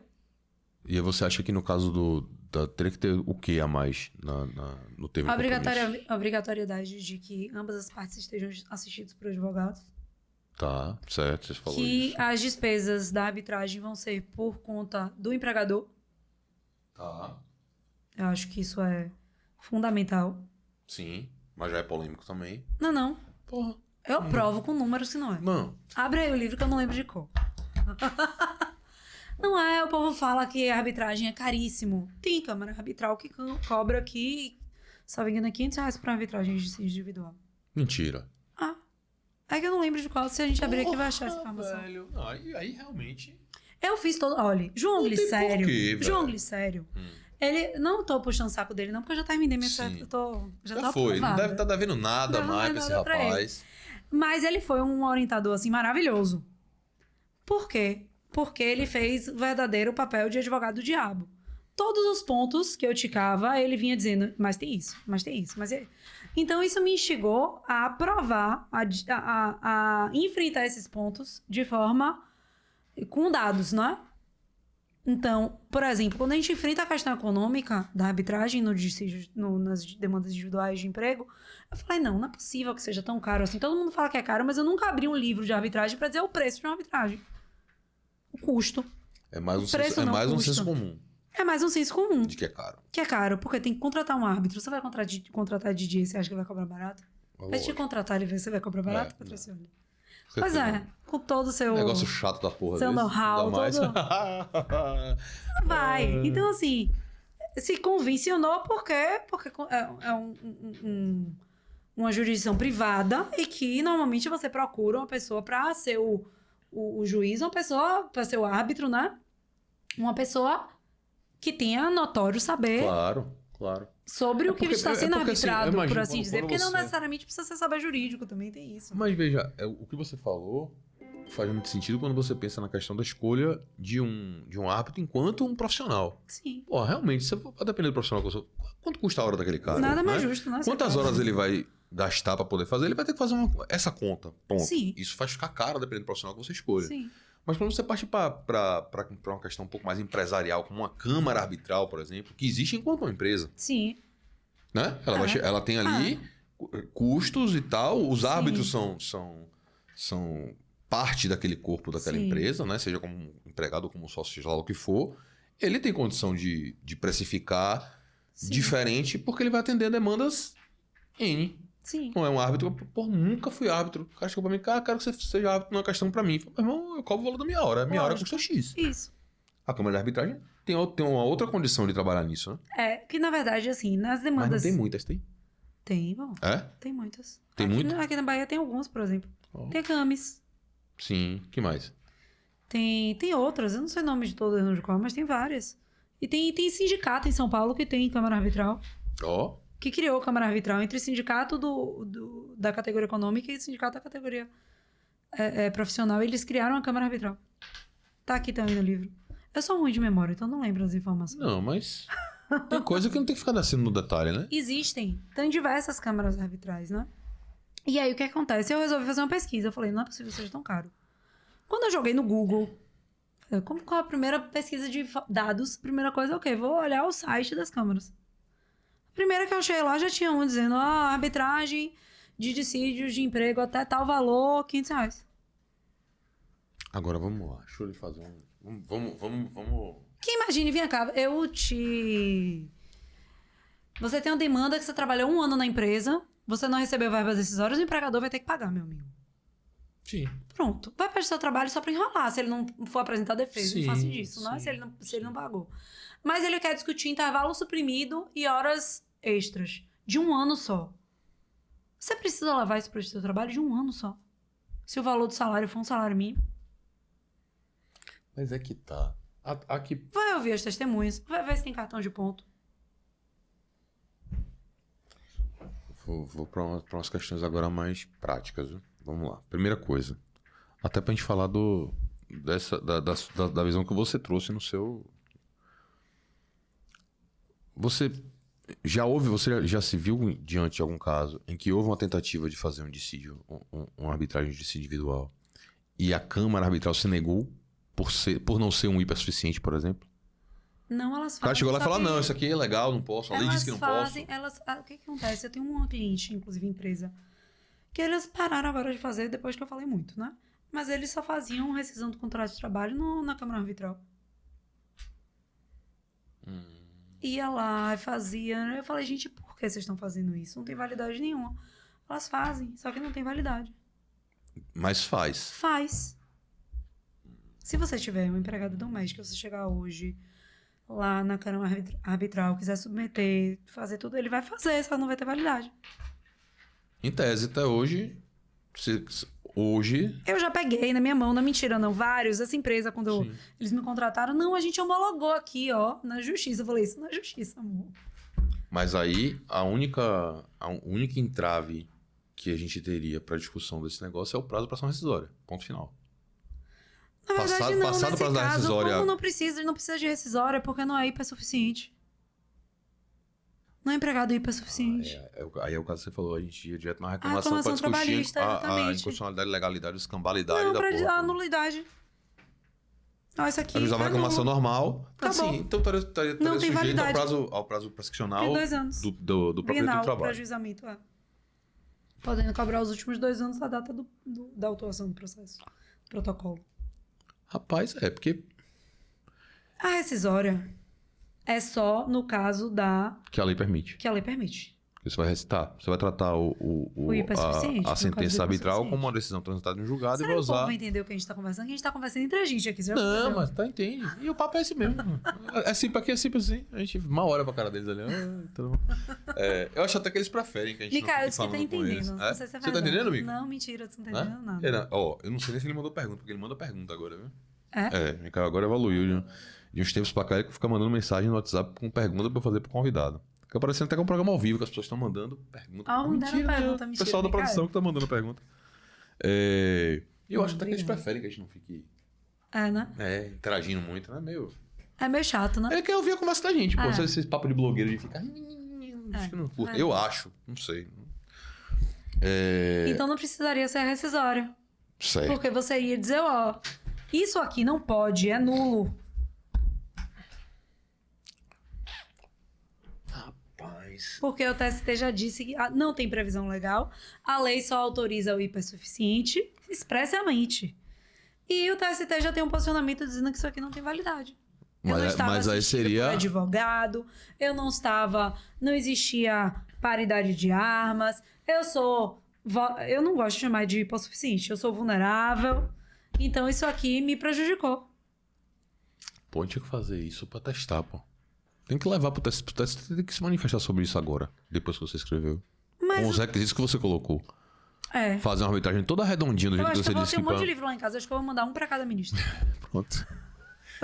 E aí você acha que no caso teria que ter o que a mais no termo de compromisso? Obrigatoriedade de que ambas as partes estejam assistidas por advogados. Tá, certo, você falou que isso. as despesas da arbitragem vão ser por conta do empregador. Tá. Eu acho que isso é fundamental. Sim, mas já é polêmico também. Não. Porra. Eu provo com números que não é. Não. Abre aí o livro que eu não lembro de cor. Não é, o povo fala que a arbitragem é caríssimo. Tem câmara arbitral que cobra aqui, se não me engano, R$500 para arbitragem de individual. Mentira. É que eu não lembro de qual. Se a gente abrir aqui, vai achar essa informação. Velho. Não, aí realmente... Eu fiz todo... Olha, João Glicério. João Glicério. Ele... Não tô puxando o saco dele, não, porque eu já terminei minha certa. Já foi. Não deve estar devendo nada mais pra esse rapaz. Mas ele foi um orientador, assim, maravilhoso. Por quê? Porque ele fez o verdadeiro papel de advogado do diabo. todos os pontos que eu ticava, ele vinha dizendo, mas tem isso, mas tem isso, mas... Então, isso me instigou a provar, a enfrentar esses pontos de forma... com dados, né? Então, por exemplo, quando a gente enfrenta a questão econômica da arbitragem nas demandas individuais de emprego, eu falei, não é possível que seja tão caro assim. Todo mundo fala que é caro, mas eu nunca abri um livro de arbitragem para dizer o preço de uma arbitragem. O custo. É mais um preço senso, não, um custo. senso comum É mais um senso comum. de que é caro. Que é caro, porque tem que contratar um árbitro. Você vai contratar de dia e você acha que ele vai cobrar barato? Vai te contratar e ver se você vai cobrar barato, patrocínio. Pois é, com todo o seu... Negócio chato da porra seu desse. know-how, todo... Vai. Então, assim, se convencionou porque é uma jurisdição privada e que normalmente você procura uma pessoa para ser o juiz, uma pessoa para ser o árbitro, né? Uma pessoa que tenha notório saber Claro. sobre o que está sendo arbitrado, assim, por assim dizer. Porque não você... necessariamente precisa ser saber jurídico, também tem isso. Mas veja, o que você falou faz muito sentido quando você pensa na questão da escolha de um árbitro enquanto um profissional. Sim. Pô, realmente, você vai depender do profissional que você... Quanto custa a hora daquele cara? Nada mais né? justo, né? Quantas horas ele vai gastar para poder fazer? Ele vai ter que fazer essa conta. Ponto. Sim. Isso faz ficar caro dependendo do profissional que você escolha. Sim. Mas quando você parte para uma questão um pouco mais empresarial, como uma câmara arbitral, por exemplo, que existe enquanto uma empresa, Sim. né? Ela tem ali custos e tal. Os árbitros são parte daquele corpo daquela empresa, né? Seja como empregado ou como sócio, seja lá o que for. Ele tem condição de precificar diferente porque ele vai atender demandas N. Sim. Não é um árbitro, pô, nunca fui árbitro. O cara chegou pra mim, cara, quero que você seja árbitro numa questão pra mim. Meu irmão, eu cobro o valor da minha hora. Minha hora custa X. Isso. A Câmara de Arbitragem tem uma outra condição de trabalhar nisso, né? É, que na verdade, assim, nas demandas... Mas não tem muitas, tem? Tem, bom. É? Tem muitas. Tem muito? Aqui na Bahia tem alguns, por exemplo. Oh. Tem a Camis. Sim, que mais? Tem outras, eu não sei o nome de todas no qual, mas tem várias. E tem sindicato em São Paulo que tem Câmara Arbitral. Ó. Que criou a Câmara Arbitral entre sindicato da categoria econômica e sindicato da categoria profissional. Eles criaram a Câmara Arbitral. Tá aqui também no livro. Eu sou ruim de memória, então não lembro as informações. Não, mas tem coisa que não tem que ficar descendo no detalhe, né? Tem diversas câmaras arbitrais, né? E aí, o que acontece? Eu resolvi fazer uma pesquisa. Eu falei, não é possível que seja tão caro. Quando eu joguei no Google, qual a primeira pesquisa de dados? Primeira coisa é o quê? Vou olhar o site das câmaras. A primeira que eu achei lá já tinha um dizendo, arbitragem de dissídios de emprego até tal valor, R$500. Agora, vamos lá. Deixa eu lhe fazer um... Vamos... Que imagine, vem cá, Você tem uma demanda que você trabalhou 1 ano na empresa, você não recebeu verbas decisórias, o empregador vai ter que pagar, meu amigo. Sim. Pronto. Vai para o seu trabalho só para enrolar, se ele não for apresentar defesa. Sim, não faça disso, né? Se ele não pagou. Mas ele quer discutir intervalo suprimido e horas extras. De 1 ano só. Você precisa levar isso para o seu trabalho de 1 ano só. Se o valor do salário for um salário mínimo. Mas é que tá. Aqui... Vai ouvir as testemunhas. Vai ver se tem cartão de ponto. Vou para umas questões agora mais práticas, viu? Vamos lá. Primeira coisa. Até pra gente falar da visão que você trouxe no seu... Você já se viu diante de algum caso em que houve uma tentativa de fazer um dissídio, uma arbitragem de dissídio individual, e a Câmara Arbitral se negou por não ser um hiper suficiente, por exemplo? Não, elas fazem. O cara chegou lá e falou, não, isso aqui é legal, não posso. A lei diz que não posso. O que acontece? Eu tenho uma cliente, inclusive empresa, que eles pararam agora de fazer depois que eu falei muito, né? Mas eles só faziam rescisão do contrato de trabalho na Câmara Arbitral. Ia lá e fazia. Eu falei, gente, por que vocês estão fazendo isso? Não tem validade nenhuma. Elas fazem, só que não tem validade. Mas faz. Faz. Se você tiver um empregado doméstico, você chegar hoje lá na Câmara Arbitral, quiser submeter, fazer tudo, ele vai fazer, só não vai ter validade. Em tese, até hoje... Hoje... Eu já peguei na minha mão, não é mentira não, vários, essa empresa, quando eles me contrataram, não, a gente homologou aqui, ó, na justiça. Eu falei, isso não é justiça, amor. Mas aí, a única entrave que a gente teria para discussão desse negócio é o prazo para ação rescisória. Ponto final. Na verdade, não. Passado Nesse prazo da caso, rescisória. como não precisa de rescisória, porque não é hipersuficiente. Não é empregado hipersuficiente. Aí é o caso que você falou, a gente ia direto na A reclamação para reclamação discutir trabalhista, a exatamente. inconstitucionalidade, legalidade, escambalidade Não, da porra. a nulidade. Ó, isso aqui Ajuizava a reclamação anula. normal. Acabou. Assim, então estaria Não tem sujeito validade. ao prazo prescricional Tem 2 anos. do próprio direito Bienal, do trabalho. para ajuizamento, podendo cobrar os últimos 2 anos da data da autuação do processo. Protocolo. Rapaz, porque A rescisória é só no caso que a lei permite. que a lei permite. Porque você vai recitar, você vai tratar hipersuficiente, a no caso sentença do arbitral hipersuficiente. como uma decisão transitada no julgado e Será vai que o povo usar... vai entender o que a gente tá conversando? Que a gente tá conversando entre a gente aqui. Você já Não, percebeu? mas tá, entende. E o papo é esse mesmo. É simples aqui, é simples assim. A gente uma hora pra cara deles ali. Então, eu acho até que eles preferem que a gente Micael, não disse que fique tá falando com eles. entendendo. É? Não sei se é Você tá verdade. entendendo, Mica? Não, mentira, você não tá entendendo nada. Eu não sei nem se ele mandou pergunta, porque ele manda pergunta agora, viu? É? Micael agora evoluiu. De uns tempos pra cá, ele fica mandando mensagem no WhatsApp com pergunta pra eu fazer pro convidado. Fica parecendo até que é um programa ao vivo, que as pessoas estão mandando pergunta. Mandaram pergunta, O mentira. pessoal da produção Micael. que tá mandando pergunta. Eu acho até que eles Obrigada. preferem que a gente não fique É, né? interagindo muito, né? Meio... É meio chato, né? Ele quer ouvir a conversa da gente, pô. É. Esse papo de blogueiro de ficar... Acho que não curto. Eu acho, não sei. Então não precisaria ser rescisória. Certo. Porque você ia dizer, ó, isso aqui não pode, é nulo. Rapaz. Porque o TST já disse que não tem previsão legal, a lei só autoriza o hipersuficiente expressamente. E o TST já tem um posicionamento dizendo que isso aqui não tem validade. Eu não estava Mas aí assistido seria... por advogado, não existia paridade de armas, eu não gosto de chamar de hipossuficiente, eu sou vulnerável, então isso aqui me prejudicou. Pô, a gente tinha que fazer isso pra testar, pô. Tem que levar pro teste. O teste tem que se manifestar sobre isso agora, depois que você escreveu. Mas Com os requisitos que você colocou. Fazer uma arbitragem toda redondinha do eu jeito que acho que você eu vou disse. ter um monte de livro lá em casa, acho que eu vou mandar um pra cada ministro. Pronto.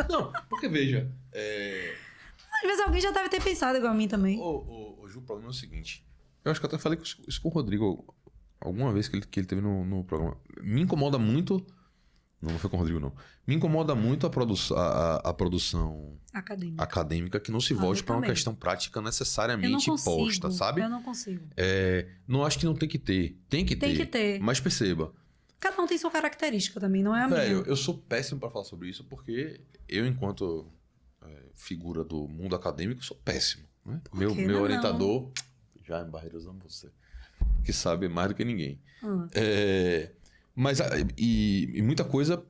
Não, porque veja... Às vezes alguém já deve ter pensado igual a mim também. Ju, o problema é o seguinte. Eu acho que eu até falei isso com o Rodrigo alguma vez que ele teve no programa. Me incomoda muito... Não foi com o Rodrigo, não. Me incomoda muito a produção acadêmica que não se volte para uma também. questão prática Eu não necessariamente consigo, posta, sabe? Eu não consigo. Não acho que não tem que ter. Tem que ter. Mas perceba. Cada um tem sua característica também, não é a Velho, minha. eu sou péssimo para falar sobre isso porque eu, enquanto figura do mundo acadêmico, sou péssimo. Né? Meu orientador, Jaime Barreiros, amo você, que sabe mais do que ninguém. Mas e muita coisa,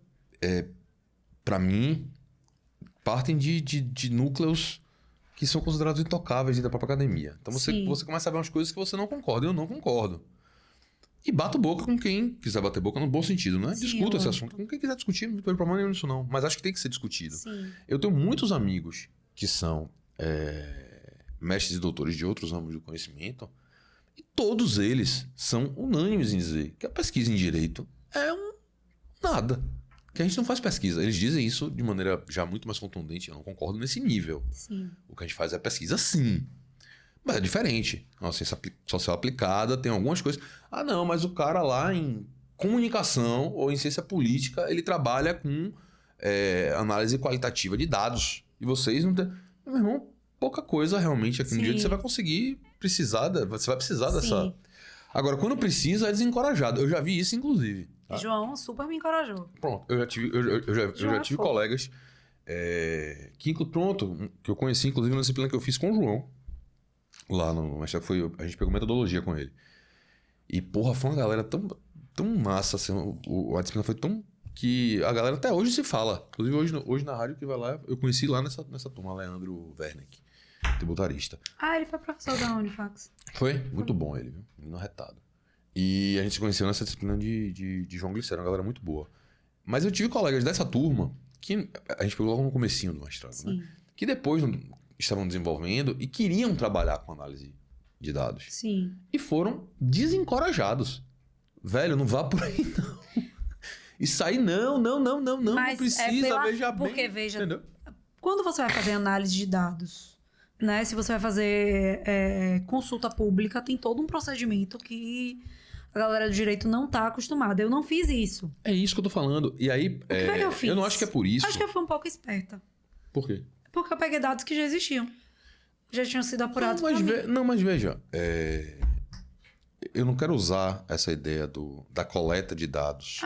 para mim, partem de núcleos que são considerados intocáveis da própria academia. Então você começa a ver umas coisas que você não concorda. Eu não concordo. E bato boca com quem quiser bater boca no bom sentido, né? Sim, Discuta esse assunto com quem quiser discutir, não tem problema nenhum nisso não. Mas acho que tem que ser discutido. Sim. Eu tenho muitos amigos que são mestres e doutores de outros ramos do conhecimento e todos eles são unânimes em dizer que a pesquisa em direito é nada. Que a gente não faz pesquisa. Eles dizem isso de maneira já muito mais contundente. Eu não concordo nesse nível. Sim. O que a gente faz é pesquisa, sim. Mas é diferente. A ciência social aplicada tem algumas coisas. Ah, não, mas o cara lá em comunicação ou em ciência política, ele trabalha com análise qualitativa de dados. E vocês não têm... Meu irmão, pouca coisa realmente aqui no dia que você vai conseguir precisar... Você vai precisar dessa... Agora, quando precisa, é desencorajado. Eu já vi isso, inclusive. Tá? João super me encorajou. Pronto, eu já tive colegas que eu conheci, inclusive, na disciplina que eu fiz com o João. Lá no mestrado, a gente pegou metodologia com ele. E, porra, foi uma galera tão massa, assim, a disciplina foi tão... que a galera até hoje se fala. Inclusive, hoje na rádio que vai lá, eu conheci lá nessa turma, Leandro Werneck, tributarista. Ele foi professor da Unifax. Foi? Muito bom ele, viu? Menino arretado. E a gente se conheceu nessa disciplina de João Glicério, uma galera muito boa. Mas eu tive colegas dessa turma que a gente pegou logo no comecinho do mestrado, né? Que depois estavam desenvolvendo e queriam trabalhar com análise de dados. Sim. E foram desencorajados. Velho, não vá por aí, não. Isso aí, não precisa, veja bem. Porque, veja, entendeu? quando você vai fazer análise de dados, né? Se você vai fazer consulta pública, tem todo um procedimento que A galera do direito não tá acostumada. Eu não fiz isso. É isso que eu tô falando. E aí, O que foi que eu fiz? eu não acho que é por isso. Acho que eu fui um pouco esperta. Por quê? Porque eu peguei dados que já existiam. Já tinham sido apurados por mim. Não, mas veja, eu não quero usar essa ideia da coleta de dados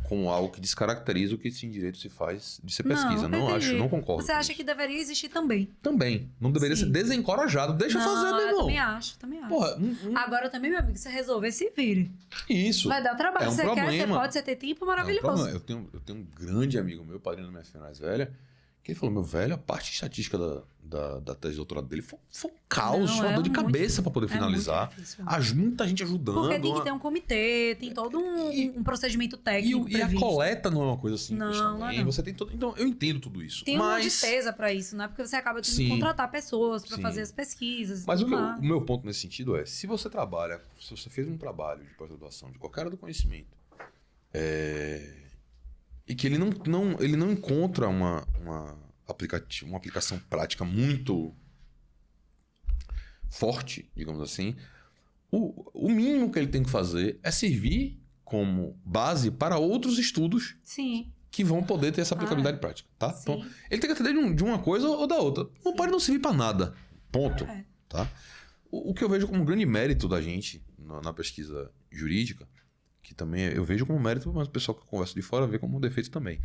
como algo que descaracteriza o que em direito se faz de ser pesquisa. Não acho, não concordo. Você acha que deveria existir também? Também. Não deveria ser desencorajado. Deixa eu fazer, meu irmão. Também acho. Porra, Agora também, meu amigo, se resolver, se vire. Isso. Vai dar trabalho. É um Você problema. quer, você pode, você ter tempo maravilhoso. Eu tenho um grande amigo meu, padrinho da minha filha mais velha, que ele falou, meu velho, a parte estatística da tese de doutorado dele foi um caos, uma dor de cabeça para poder finalizar. Muita gente ajudando. Porque tem que ter um comitê, tem todo um procedimento técnico e a coleta não é uma coisa simples também. Não. Você tem todo... Então, eu entendo tudo isso. Tem uma despesa para isso, não é? Porque você acaba tendo que contratar pessoas para fazer as pesquisas. Mas o meu ponto nesse sentido é, se você fez um trabalho de pós-graduação, de qualquer área do conhecimento, e que ele não encontra uma aplicação prática muito forte, digamos assim, o mínimo que ele tem que fazer é servir como base para outros estudos que vão poder ter essa aplicabilidade prática, tá? Sim. Então, ele tem que atender de uma coisa ou da outra. Não pode não servir para nada. Ponto. Tá? O que eu vejo como um grande mérito da gente na pesquisa jurídica, que também eu vejo como mérito, mas o pessoal que conversa de fora vê como um defeito também,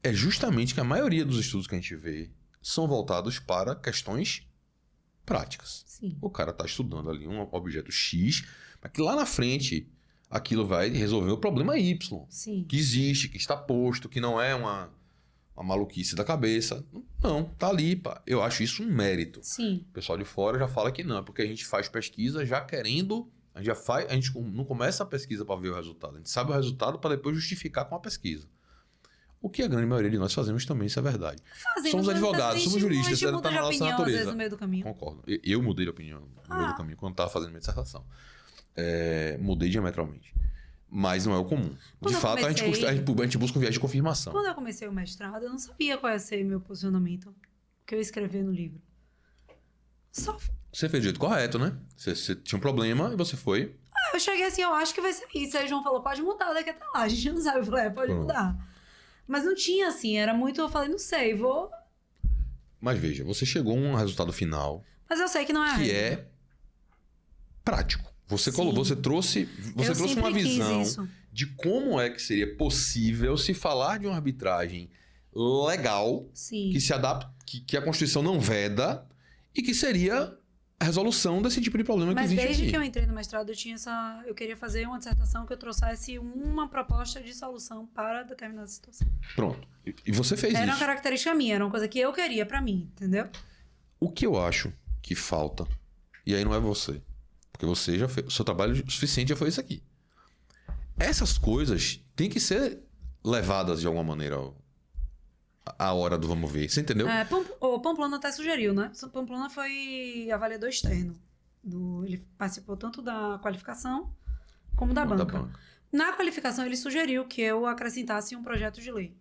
é justamente que a maioria dos estudos que a gente vê são voltados para questões práticas. Sim. O cara está estudando ali um objeto X, mas que lá na frente aquilo vai resolver o problema Y. Sim. Que existe, que está posto, que não é uma maluquice da cabeça. Não, tá ali. Pá. Eu acho isso um mérito. Sim. O pessoal de fora já fala que não, é porque a gente faz pesquisa já querendo... A gente não começa a pesquisa para ver o resultado. A gente sabe o resultado para depois justificar com a pesquisa. O que a grande maioria de nós fazemos também, isso é verdade. Somos advogados, somos juristas, isso está na nossa natureza. Às vezes, no meio do caminho. Concordo. Eu mudei de opinião no meio do caminho, quando estava fazendo minha dissertação. Mudei diametralmente. Mas não é o comum. De fato, a gente busca um viés de confirmação. Quando eu comecei o mestrado, eu não sabia qual ia ser meu posicionamento, o que eu ia escrever no livro. Você fez do jeito correto, né? Você tinha um problema e você foi... Eu cheguei assim, eu acho que vai ser isso. Aí o João falou, pode mudar daqui até lá. A gente não sabe. Eu falei, pode mudar. Mas não tinha assim, era muito... Eu falei, não sei, vou... Mas veja, você chegou a um resultado final... Mas eu sei que não é a regra. Que é prático. Você trouxe uma visão de como é que seria possível se falar de uma arbitragem legal, que se adapta, que a Constituição não veda e que seria a resolução desse tipo de problema que existe aqui. Mas desde que eu entrei no mestrado, eu queria fazer uma dissertação que eu trouxesse uma proposta de solução para determinada situação. Pronto. E você fez isso. Era uma característica minha, era uma coisa que eu queria para mim, entendeu? O que eu acho que falta, e aí não é você, porque você já fez, o seu trabalho suficiente já foi isso aqui. Essas coisas têm que ser levadas de alguma maneira a hora do vamos ver. Você entendeu? O Pamplona até sugeriu, né? O Pamplona foi avaliador externo. Ele participou tanto da qualificação como da banca. Na qualificação, ele sugeriu que eu acrescentasse um projeto de lei.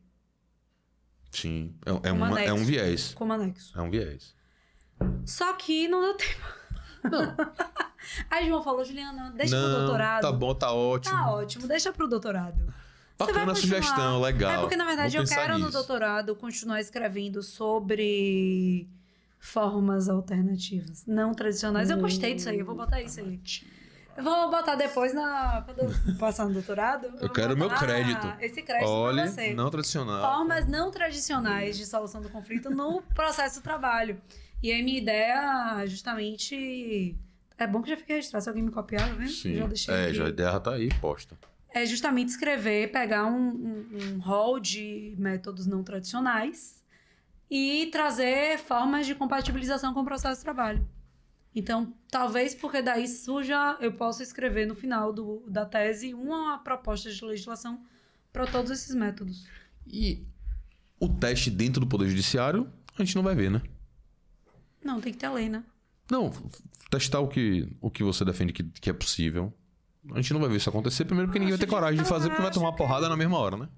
Sim. É um viés. Como anexo. É um viés. Só que não deu tempo. Não. Aí João falou, Juliana, deixa pro doutorado. Tá bom, tá ótimo. Tá ótimo, deixa pro doutorado. Bacana a sugestão, legal. Porque, na verdade, eu quero no doutorado continuar escrevendo sobre formas alternativas, não tradicionais. Eu gostei disso aí, eu vou botar isso aí. Eu vou botar depois, quando eu passar no doutorado. Eu quero meu crédito. Esse crédito pra você. Não tradicional. Formas não tradicionais de solução do conflito no processo do trabalho. E aí, minha ideia, justamente... É bom que já fique registrado. Se alguém me copiar, tá vendo? Sim. Já deixei aqui. A ideia já tá aí, posta. É justamente escrever, pegar um rol de métodos não tradicionais e trazer formas de compatibilização com o processo de trabalho. Então, talvez porque daí surja, eu possa escrever no final da tese uma proposta de legislação para todos esses métodos. E o teste dentro do Poder Judiciário, a gente não vai ver, né? Não, tem que ter lei, né? Não, testar o que você defende que é possível. A gente não vai ver isso acontecer, primeiro porque ninguém vai ter coragem de fazer, porque vai tomar uma porrada na mesma hora, né?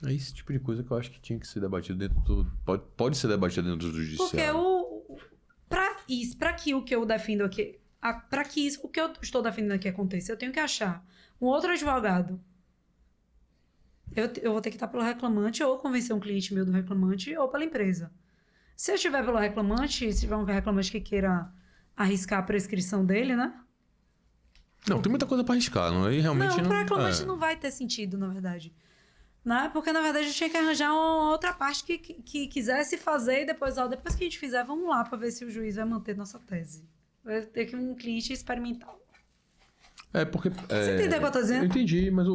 É esse tipo de coisa que eu acho que tinha que ser debatido dentro do... Pode ser debatido dentro do judiciário. Porque para que o que eu defendo aqui... para que isso, o que eu estou defendendo aqui aconteça, eu tenho que achar um outro advogado. Eu vou ter que estar pelo reclamante ou convencer um cliente meu do reclamante ou pela empresa. Se eu estiver pelo reclamante, se tiver um reclamante que queira arriscar a prescrição dele, né? Não, tem muita coisa pra arriscar, não é? Realmente Não, para reclamante não vai ter sentido, na verdade. Né? Porque, na verdade, eu tinha que arranjar uma outra parte que quisesse fazer e depois que a gente fizer, vamos lá para ver se o juiz vai manter nossa tese. Vai ter que um cliente experimental. Porque... Você entendeu o que eu tô dizendo? Eu entendi, mas...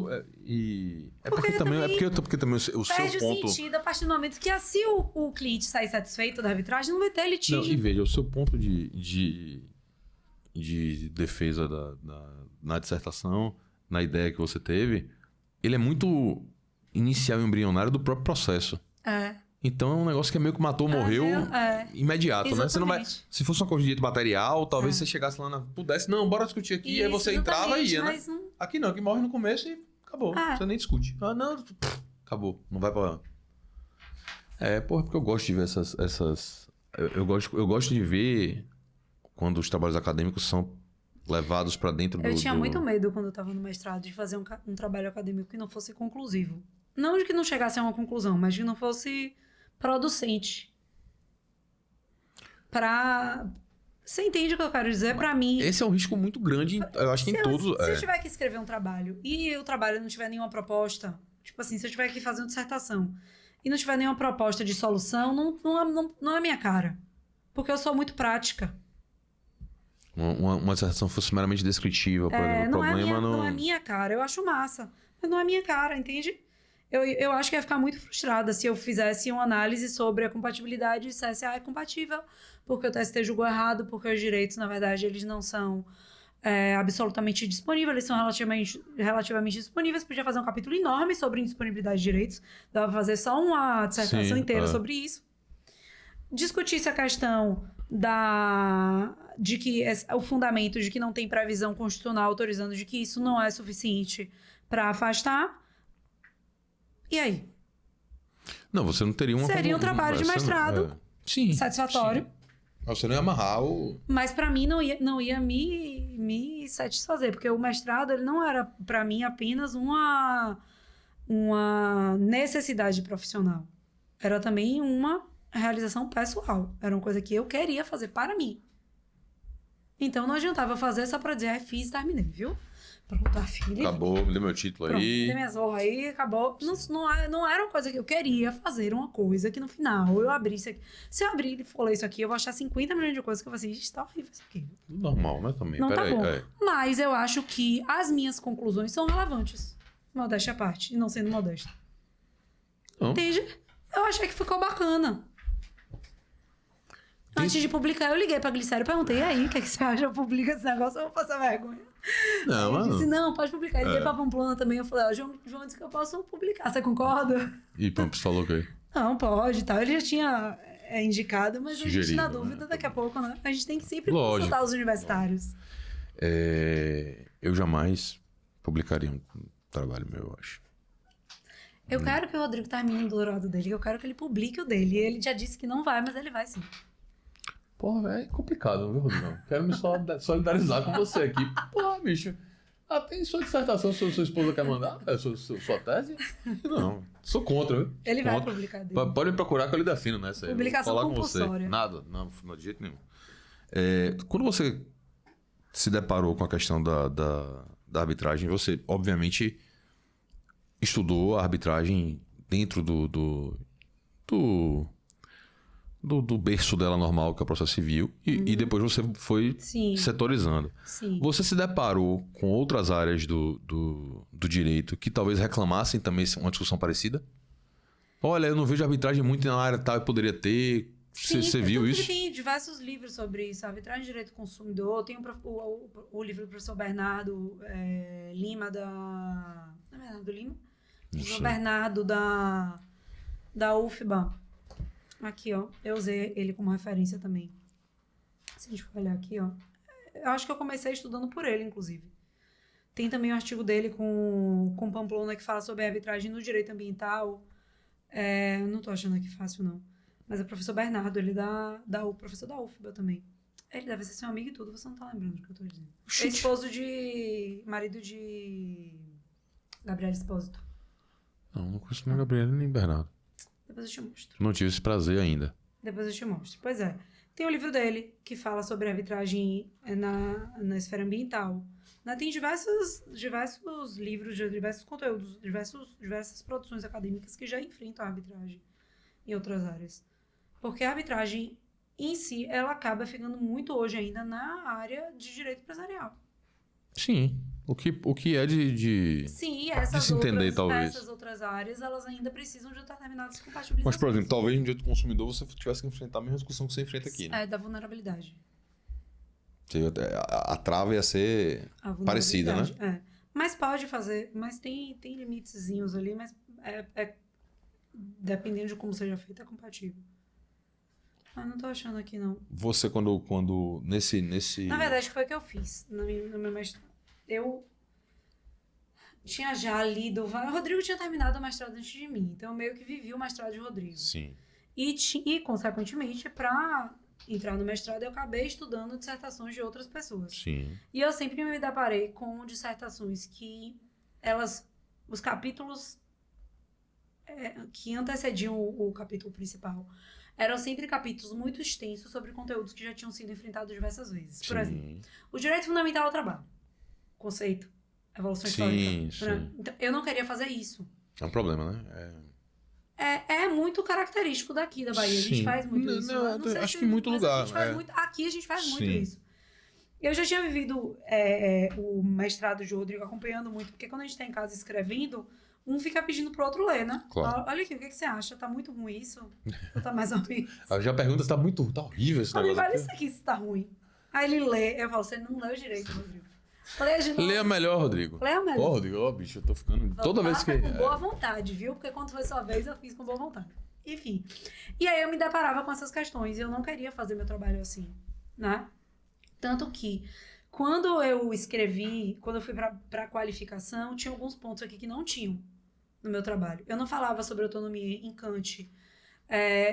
porque também o seu perde ponto... o sentido a partir do momento que se o cliente sair satisfeito da arbitragem, não vai ter litígio. Não, e veja, o seu ponto de defesa na dissertação, na ideia que você teve, ele é muito inicial e embrionário do próprio processo. Então é um negócio que meio que matou, morreu imediato, exatamente. né? Você não vai, se fosse uma coisa de direito material, talvez você chegasse lá pudesse, não, bora discutir aqui, isso, aí você entrava e ia, né? Não... Aqui não, aqui morre no começo e acabou. Você nem discute. Ah, não, acabou. Não vai pra... porque eu gosto de ver essas... Eu gosto de ver quando os trabalhos acadêmicos são levados pra dentro Eu tinha muito medo quando eu tava no mestrado de fazer um trabalho acadêmico que não fosse conclusivo. Não de que não chegasse a uma conclusão, mas de que não fosse producente. Você entende o que eu quero dizer? Pra mim... Esse é um risco muito grande, eu acho que em todos... Se eu tiver que escrever um trabalho e o trabalho não tiver nenhuma proposta... Tipo assim, se eu tiver que fazer uma dissertação e não tiver nenhuma proposta de solução, não é minha cara. Porque eu sou muito prática. Uma dissertação fosse meramente descritiva, por exemplo, o problema não é minha cara. Eu acho massa, mas não é minha cara, entende? Eu acho que ia ficar muito frustrada se eu fizesse uma análise sobre a compatibilidade e dissesse, é compatível, porque o TST julgou errado, porque os direitos, na verdade, eles não são absolutamente disponíveis, eles são relativamente disponíveis. Podia fazer um capítulo enorme sobre indisponibilidade de direitos, dava pra fazer só uma dissertação inteira sobre isso. Discutisse a questão de que o fundamento de que não tem previsão constitucional autorizando de que isso não é suficiente para afastar. E aí? Não, você não teria uma... Seria um trabalho de mestrado satisfatório. Sim. Você não ia amarrar o... Mas para mim não ia me satisfazer, porque o mestrado ele não era para mim apenas uma necessidade profissional. Era também uma realização pessoal. Era uma coisa que eu queria fazer para mim. Então não adiantava fazer só para dizer, fiz e terminei, viu? Pronto, filha. Acabou, me deu meu título aí. Dei minhas honras aí, acabou. Não era uma coisa que eu queria fazer, uma coisa que no final eu abrisse aqui. Se eu abrir e for ler isso aqui, eu vou achar 50 milhões de coisas que eu vou assim, gente, tá horrível isso aqui. Normal, né, também. Não tá bom. Mas eu acho que as minhas conclusões são relevantes. Modéstia à parte, e não sendo modesta. Não. Entende? Eu achei que ficou bacana. Antes de publicar, eu liguei pra Glicério e perguntei, e aí, o que é que você acha? Eu publico esse negócio, eu vou passar vergonha. Não, ele disse, não, pode publicar. Ele veio pra Pamplona também. Eu falei, João disse que eu posso publicar, você concorda? E Pamps falou o quê? Não, pode e tal. Ele já tinha indicado, mas sugerido, a gente, na dúvida, daqui a pouco, né? A gente tem que sempre consultar os universitários. Eu jamais publicaria um trabalho meu, eu acho. Eu quero que o Rodrigo termine o doutorado dele, eu quero que ele publique o dele. Ele já disse que não vai, mas ele vai sim. Porra, é complicado, viu, Rodrigo? Quero me solidarizar com você aqui. Porra, bicho. Tem sua dissertação, sua esposa quer mandar? Sua tese? Não, sou contra, viu? Ele vai publicar dele. Pode me procurar que eu lhe defino, né? Publicação falar compulsória. Com você. Nada, não, de jeito nenhum. Quando você se deparou com a questão da arbitragem, você, obviamente, estudou a arbitragem dentro do berço dela normal, que é o processo civil, e depois você foi setorizando. Sim. Você se deparou com outras áreas do direito que talvez reclamassem também uma discussão parecida? Olha, eu não vejo arbitragem muito na área tal, eu poderia ter. Você viu isso? Tem diversos livros sobre isso. Arbitragem de direito do consumidor. Tem o livro do professor Bernardo Lima Não é Bernardo Lima? Professor Bernardo da UFBA. Aqui, ó. Eu usei ele como referência também. Se a gente for olhar aqui, ó. Eu acho que eu comecei estudando por ele, inclusive. Tem também um artigo dele com Pamplona que fala sobre a arbitragem no direito ambiental. Não tô achando aqui fácil, não. Mas é o professor Bernardo, ele o professor da UFBA também. Ele deve ser seu amigo e tudo, você não tá lembrando do que eu tô dizendo. É esposo de... marido de... Gabriel Espósito. Não conheço nem Gabriela nem Bernardo. Depois eu te mostro. Não tive esse prazer ainda. Depois eu te mostro. Pois é. Tem o livro dele, que fala sobre arbitragem na esfera ambiental. Tem diversos livros, diversos conteúdos, diversas produções acadêmicas que já enfrentam a arbitragem em outras áreas. Porque a arbitragem em si, ela acaba ficando muito hoje ainda na área de direito empresarial. Sim. O que é de Sim, de se entender, talvez. essas outras áreas, elas ainda precisam de determinadas compatibilizações. Mas, por exemplo, talvez no direito do consumidor você tivesse que enfrentar a mesma discussão que você enfrenta aqui, né? É, da vulnerabilidade. A trava ia ser parecida, né? É. Mas pode fazer, mas tem limitezinhos ali, mas dependendo de como seja feito, é compatível. Ah, não tô achando aqui, não. Você, quando nesse... Na verdade, foi o que eu fiz no meu mestrado. Eu tinha já lido... O Rodrigo tinha terminado o mestrado antes de mim, então eu meio que vivi o mestrado de Rodrigo. Sim. E consequentemente, para entrar no mestrado, eu acabei estudando dissertações de outras pessoas. Sim. E eu sempre me deparei com dissertações que os capítulos que antecediam o capítulo principal eram sempre capítulos muito extensos sobre conteúdos que já tinham sido enfrentados diversas vezes. Por exemplo, o direito fundamental ao trabalho. Conceito. Evolução histórica. Sim. Então, eu não queria fazer isso. É um problema, né? É muito característico daqui da Bahia. A gente faz muito isso. Não sei acho que em muito lugar. Aqui a gente faz muito isso. Eu já tinha vivido o mestrado de Rodrigo acompanhando muito, porque quando a gente tá em casa escrevendo, um fica pedindo pro outro ler, né? Claro. Olha aqui, o que você acha? Tá muito ruim isso? Ou tá mais ou menos? Já pergunta se tá horrível esse negócio. Olha isso aqui se tá ruim. Aí ele lê, eu falo, você não leu direito, Rodrigo. Leia melhor, Rodrigo. Leia melhor. Ô, Rodrigo, bicho, eu tô ficando... Toda vez que... com boa vontade, viu? Porque quando foi sua vez, eu fiz com boa vontade. Enfim. E aí eu me deparava com essas questões e eu não queria fazer meu trabalho assim, né? Tanto que, quando eu fui pra qualificação, tinha alguns pontos aqui que não tinham no meu trabalho. Eu não falava sobre autonomia em Kant.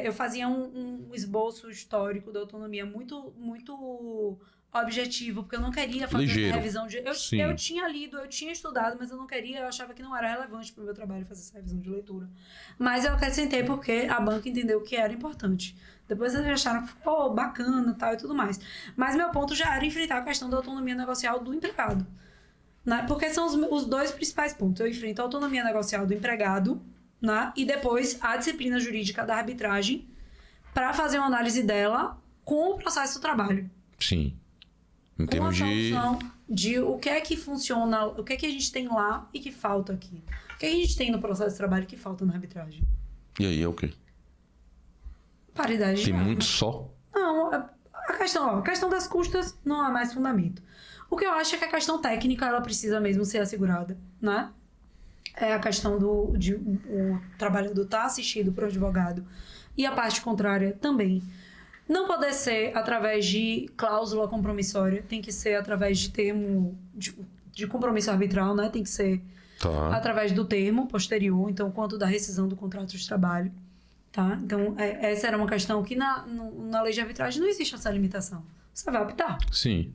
Eu fazia um esboço histórico da autonomia muito, muito objetivo, porque eu não queria fazer essa revisão de... Eu tinha lido, eu tinha estudado, mas eu não queria, eu achava que não era relevante para o meu trabalho fazer essa revisão de leitura. Mas eu acrescentei porque a banca entendeu que era importante. Depois eles acharam que ficou bacana tal, e tudo mais. Mas meu ponto já era enfrentar a questão da autonomia negocial do empregado. Né? Porque são os dois principais pontos. Eu enfrento a autonomia negocial do empregado, né? E depois a disciplina jurídica da arbitragem para fazer uma análise dela com o processo do trabalho. Sim. Em termos de o que é que funciona, o que é que a gente tem lá e que falta aqui. O que é que a gente tem no processo de trabalho que falta na arbitragem. E aí é o quê? Paridade. Tem muito só? Não, a questão das custas não há mais fundamento. O que eu acho é que a questão técnica ela precisa mesmo ser assegurada, né? É a questão o trabalhador estar assistido por um advogado e a parte contrária também. Não poder ser através de cláusula compromissória, tem que ser através de termo de compromisso arbitral, né? Tem que ser através do termo posterior, então quanto da rescisão do contrato de trabalho, tá? Então essa era uma questão que na lei de arbitragem não existe essa limitação. Você vai optar. Sim.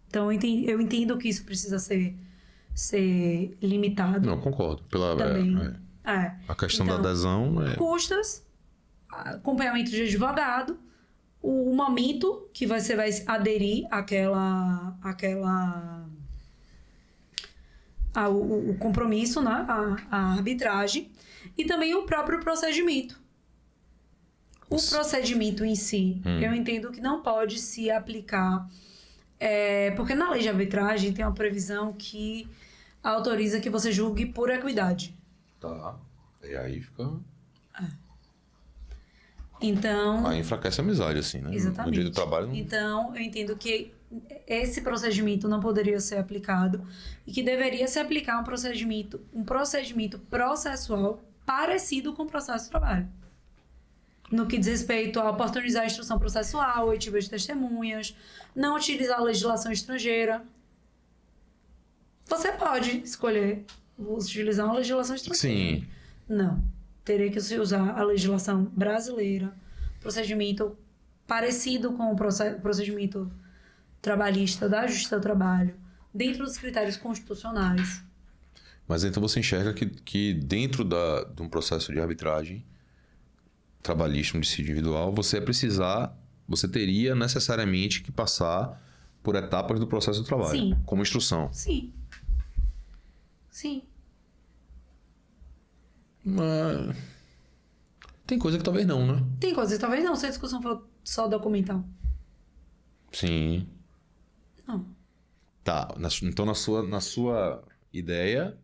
Então eu entendo que isso precisa ser limitado. Não, concordo. Também. A questão da adesão... Custas, acompanhamento de advogado, o momento que você vai aderir o compromisso, né? A arbitragem, e também o próprio procedimento. O procedimento em si, eu entendo que não pode se aplicar, porque na lei de arbitragem tem uma previsão que autoriza que você julgue por equidade. Tá. E aí fica... Então... Aí enfraquece a amizade, assim, né? Exatamente. No direito do trabalho... Não... Então, eu entendo que esse procedimento não poderia ser aplicado e que deveria se aplicar um procedimento processual parecido com o processo de trabalho. No que diz respeito a oportunizar a instrução processual, oitiva de testemunhas, não utilizar a legislação estrangeira. Você pode escolher utilizar uma legislação estrangeira. Sim. Não. Teria que se usar a legislação brasileira, procedimento parecido com o procedimento trabalhista da Justiça do Trabalho, dentro dos critérios constitucionais. Mas então você enxerga que dentro de um processo de arbitragem trabalhista, um dissídio individual, você teria necessariamente que passar por etapas do processo do trabalho. Sim. Como instrução. Sim. Sim. Mas tem coisa que talvez não, né? Tem coisas que talvez não, se a discussão for só documental. Sim. Não. Tá, então na sua ideia,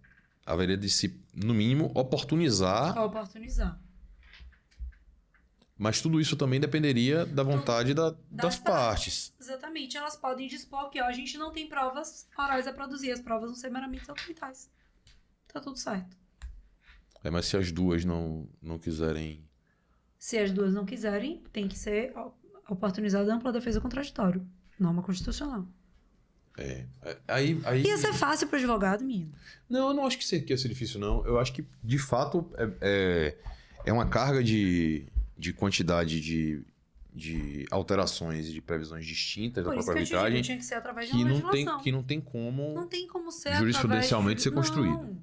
haveria de se, no mínimo, oportunizar. Oportunizar. Mas tudo isso também dependeria da vontade das partes. Exatamente. Elas podem dispor que a gente não tem provas orais a produzir. As provas vão ser meramente documentais. Tá tudo certo. Mas se as duas não quiserem... Se as duas não quiserem, tem que ser oportunizada ampla defesa contraditória. Norma constitucional. Aí... Ia ser fácil para o advogado, menino. Não, eu não acho que ia ser difícil, não. Eu acho que, de fato, é uma carga de quantidade de alterações e de previsões distintas da própria arbitragem tinha que ser através de uma legislação. que não tem como... Não tem como ser jurisprudencialmente ser construído.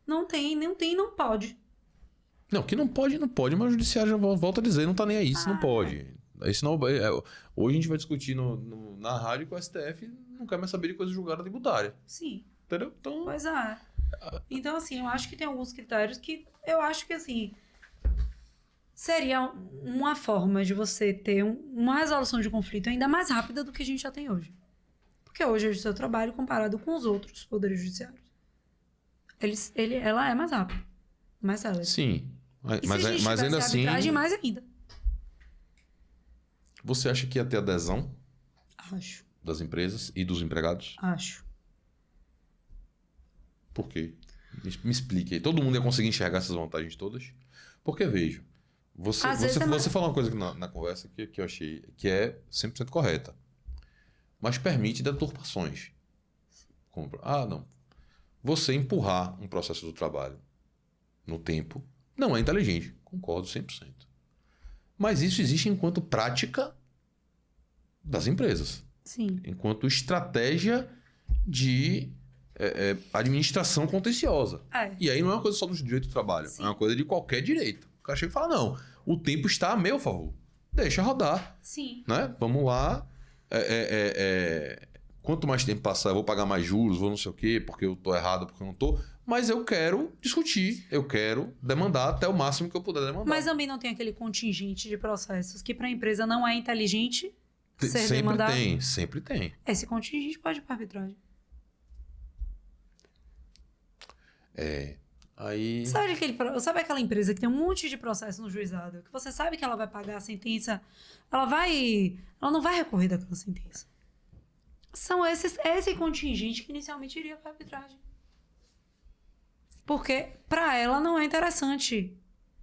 Não tem, não pode. Não, que não pode, mas o judiciário já volta a dizer, não tá nem aí, isso não pode. Isso não, hoje a gente vai discutir na rádio que o STF não quer mais saber de coisa julgada tributária. Sim. Entendeu? Então... Pois é. Então, assim, eu acho que tem alguns critérios que eu acho que, assim, seria uma forma de você ter uma resolução de conflito ainda mais rápida do que a gente já tem hoje. Porque hoje é o seu trabalho comparado com os outros poderes judiciários. Ela é mais rápida, mais célere. Sim, E mas se a gente ainda tivesse assim... arbitragem, mais ainda. Você acha que ia ter adesão Acho. das empresas e dos empregados? Acho. Por quê? Me explique aí. Todo mundo ia conseguir enxergar essas vantagens todas? Porque, veja, você falou uma coisa na conversa que eu achei que é 100% correta. Mas permite deturpações. Não. Você empurrar um processo do trabalho no tempo não é inteligente. Concordo 100%. Mas isso existe enquanto prática das empresas. Sim. Enquanto estratégia de administração contenciosa. E aí não é uma coisa só do direito do trabalho. Sim. É uma coisa de qualquer direito. O cara chega e fala, não, o tempo está a meu favor. Deixa rodar. Sim. Né? Vamos lá. Quanto mais tempo passar, eu vou pagar mais juros, vou não sei o quê, porque eu tô errado, porque eu não tô. Mas eu quero discutir, eu quero demandar até o máximo que eu puder demandar. Mas também não tem aquele contingente de processos que para a empresa não é inteligente ser demandado. Sempre tem. Esse contingente pode ir para arbitragem. Aí... Sabe aquela empresa que tem um monte de processo no juizado, que você sabe que ela vai pagar a sentença, ela não vai recorrer daquela sentença. São esse contingente que inicialmente iria para arbitragem. Porque para ela não é interessante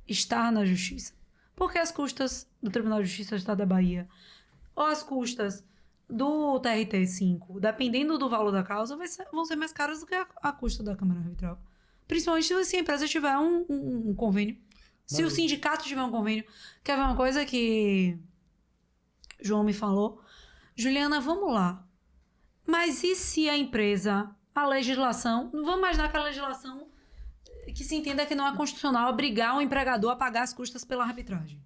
estar na justiça. Porque as custas do Tribunal de Justiça do Estado da Bahia ou as custas do TRT5, dependendo do valor da causa, vão ser mais caras do que a custa da Câmara Arbitral. Principalmente se a empresa tiver um convênio. Se o sindicato tiver um convênio. Quer ver uma coisa que João me falou? Juliana, vamos lá. Mas e se a empresa, a legislação... Não vamos imaginar que a legislação que se entenda que não é constitucional obrigar o empregador a pagar as custas pela arbitragem.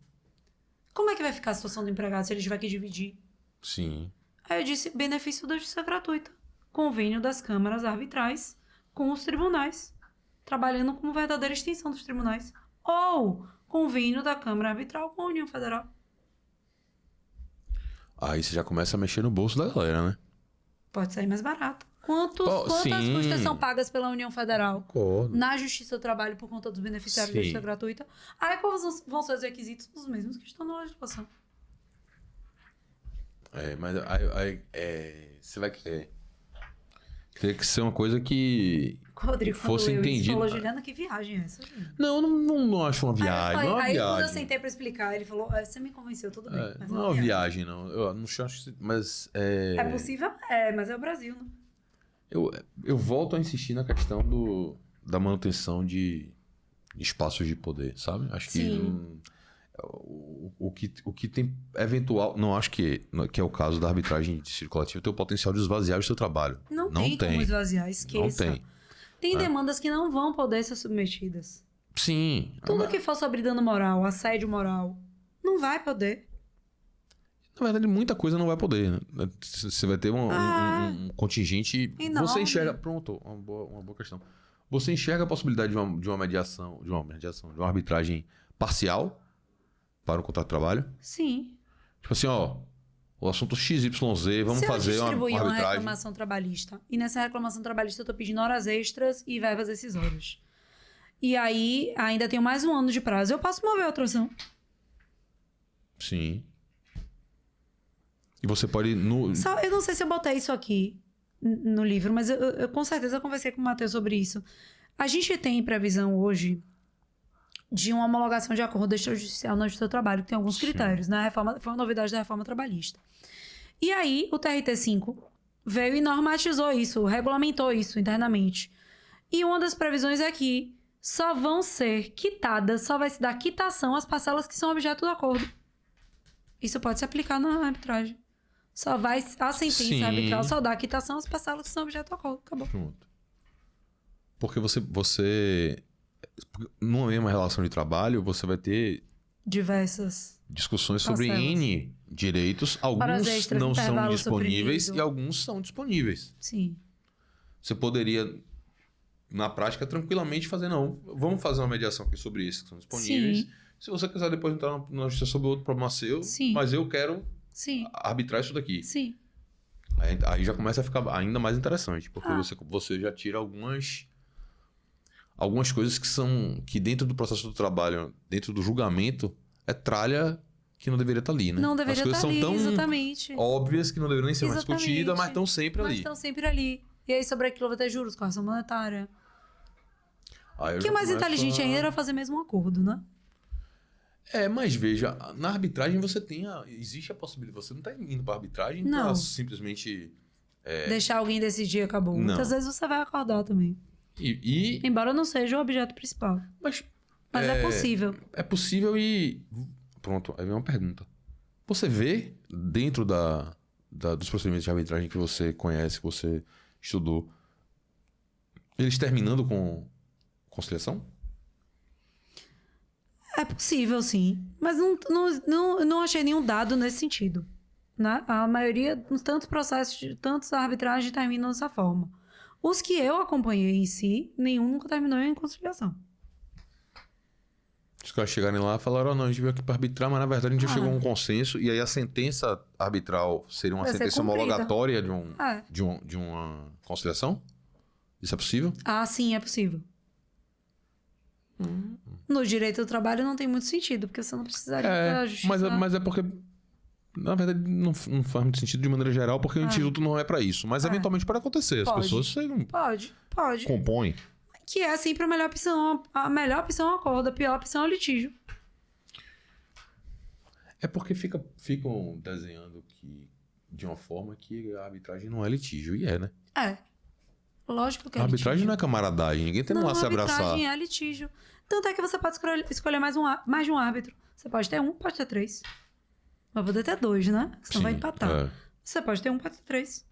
Como é que vai ficar a situação do empregado se ele tiver que dividir? Sim. Aí eu disse, benefício da justiça gratuita. Convênio das câmaras arbitrais com os tribunais. Trabalhando como verdadeira extensão dos tribunais. Ou convênio da Câmara Arbitral com a União Federal. Aí você já começa a mexer no bolso da galera, né? Pode sair mais barato. Quantas custas são pagas pela União Federal Concordo. na Justiça do Trabalho por conta dos beneficiários da justiça gratuita? Aí quais vão ser os requisitos dos mesmos que estão na legislação? Mas aí você vai querer que ser uma coisa que Rodrigo, fosse entendida. Falou, Juliana, que viagem é essa, Juliana? Não acho uma viagem. Não é uma aí viagem. quando eu sentei pra explicar, ele falou, você me convenceu, tudo bem. Mas não é uma viagem, não. Eu não acho que... Mas é possível? Mas é o Brasil, né? Eu volto a insistir na questão da manutenção de espaços de poder, sabe? Acho que o que tem eventual... Não acho que é o caso da arbitragem circulativa, tem o potencial de esvaziar o seu trabalho. Não tem como esvaziar, esqueça. Não tem. Tem demandas que não vão poder ser submetidas. Sim. Tudo que for sobre dano moral, assédio moral, não vai poder. Na verdade, muita coisa não vai poder. Né? Você vai ter um contingente... Enorme. Você enxerga... Pronto, uma boa questão. Você enxerga a possibilidade de uma mediação, de uma arbitragem parcial para o contrato de trabalho? Sim. Tipo assim, ó, o assunto XYZ, vamos Se fazer uma uma arbitragem. reclamação trabalhista, e nessa reclamação trabalhista eu tô pedindo horas extras e verbas decisórias. E aí, ainda tenho mais um ano de prazo, eu posso mover outra ação. Sim. E você pode... Eu não sei se eu botei isso aqui no livro, mas eu com certeza conversei com o Matheus sobre isso. A gente tem previsão hoje de uma homologação de acordo extrajudicial na Justiça do Trabalho, que tem alguns critérios, né? Foi uma novidade da reforma trabalhista. E aí, o TRT5 veio e normatizou isso, regulamentou isso internamente. E uma das previsões é que só vão ser quitadas, só vai se dar quitação às parcelas que são objeto do acordo. Isso pode se aplicar na arbitragem. A sentença arbitral só dá quitação às parcelas que são objeto do acordo. Acabou. Pronto. Porque você... Numa mesma relação de trabalho, você vai ter... Diversas discussões sobre N direitos. Alguns extras, não são disponíveis suprimido. e alguns são disponíveis. Sim. Você poderia, na prática, tranquilamente fazer, não, vamos fazer uma mediação aqui sobre isso, que são disponíveis. Sim. Se você quiser depois entrar na justiça sobre outro problema seu, mas eu quero arbitrar isso daqui. Sim. Aí já começa a ficar ainda mais interessante, porque você já tira algumas coisas que dentro do processo do trabalho, dentro do julgamento, é tralha que não deveria estar ali, né? Não deveria estar ali, são tão exatamente. óbvias que não deveriam nem ser mais discutidas, mas estão sempre ali. Mas estão sempre ali. E aí sobre aquilo vai ter juros, correção monetária. O que é mais inteligente ainda era fazer mesmo um acordo, né? Mas veja, na arbitragem existe a possibilidade, você não está indo para arbitragem para simplesmente... deixar alguém decidir e acabou. Não. Muitas vezes você vai acordar também. Embora não seja o objeto principal. Mas é possível. É possível e... Pronto, aí vem uma pergunta. Você vê dentro dos procedimentos de arbitragem que você conhece, que você estudou, eles terminando com conciliação? É possível, sim. Mas não achei nenhum dado nesse sentido. Né? A maioria, tantos processos, tantas arbitragens terminam dessa forma. Os que eu acompanhei em si, nenhum nunca terminou em conciliação. Os caras chegarem lá e falaram, não, a gente veio aqui para arbitrar, mas na verdade a gente já chegou a um consenso, e aí a sentença arbitral seria uma sentença homologatória de uma conciliação? Isso é possível? Sim, é possível. No direito do trabalho não tem muito sentido, porque você não precisaria da justiça. Mas é porque, na verdade, não faz muito sentido de maneira geral, porque o instituto não é para isso. Mas eventualmente pode acontecer. As pessoas pode. compõem. Que é sempre a melhor opção. A melhor opção é o acordo, a pior opção é o litígio. É porque ficam desenhando de uma forma que a arbitragem não é litígio. E né? Lógico que é a arbitragem litígio. não é camaradagem. Ninguém tem lá se abraçar. A arbitragem é litígio. Tanto é que você pode escolher mais de um árbitro. Você pode ter pode ter 3. Vai poder ter 2, né? Senão vai empatar. Você pode ter pode ter 3.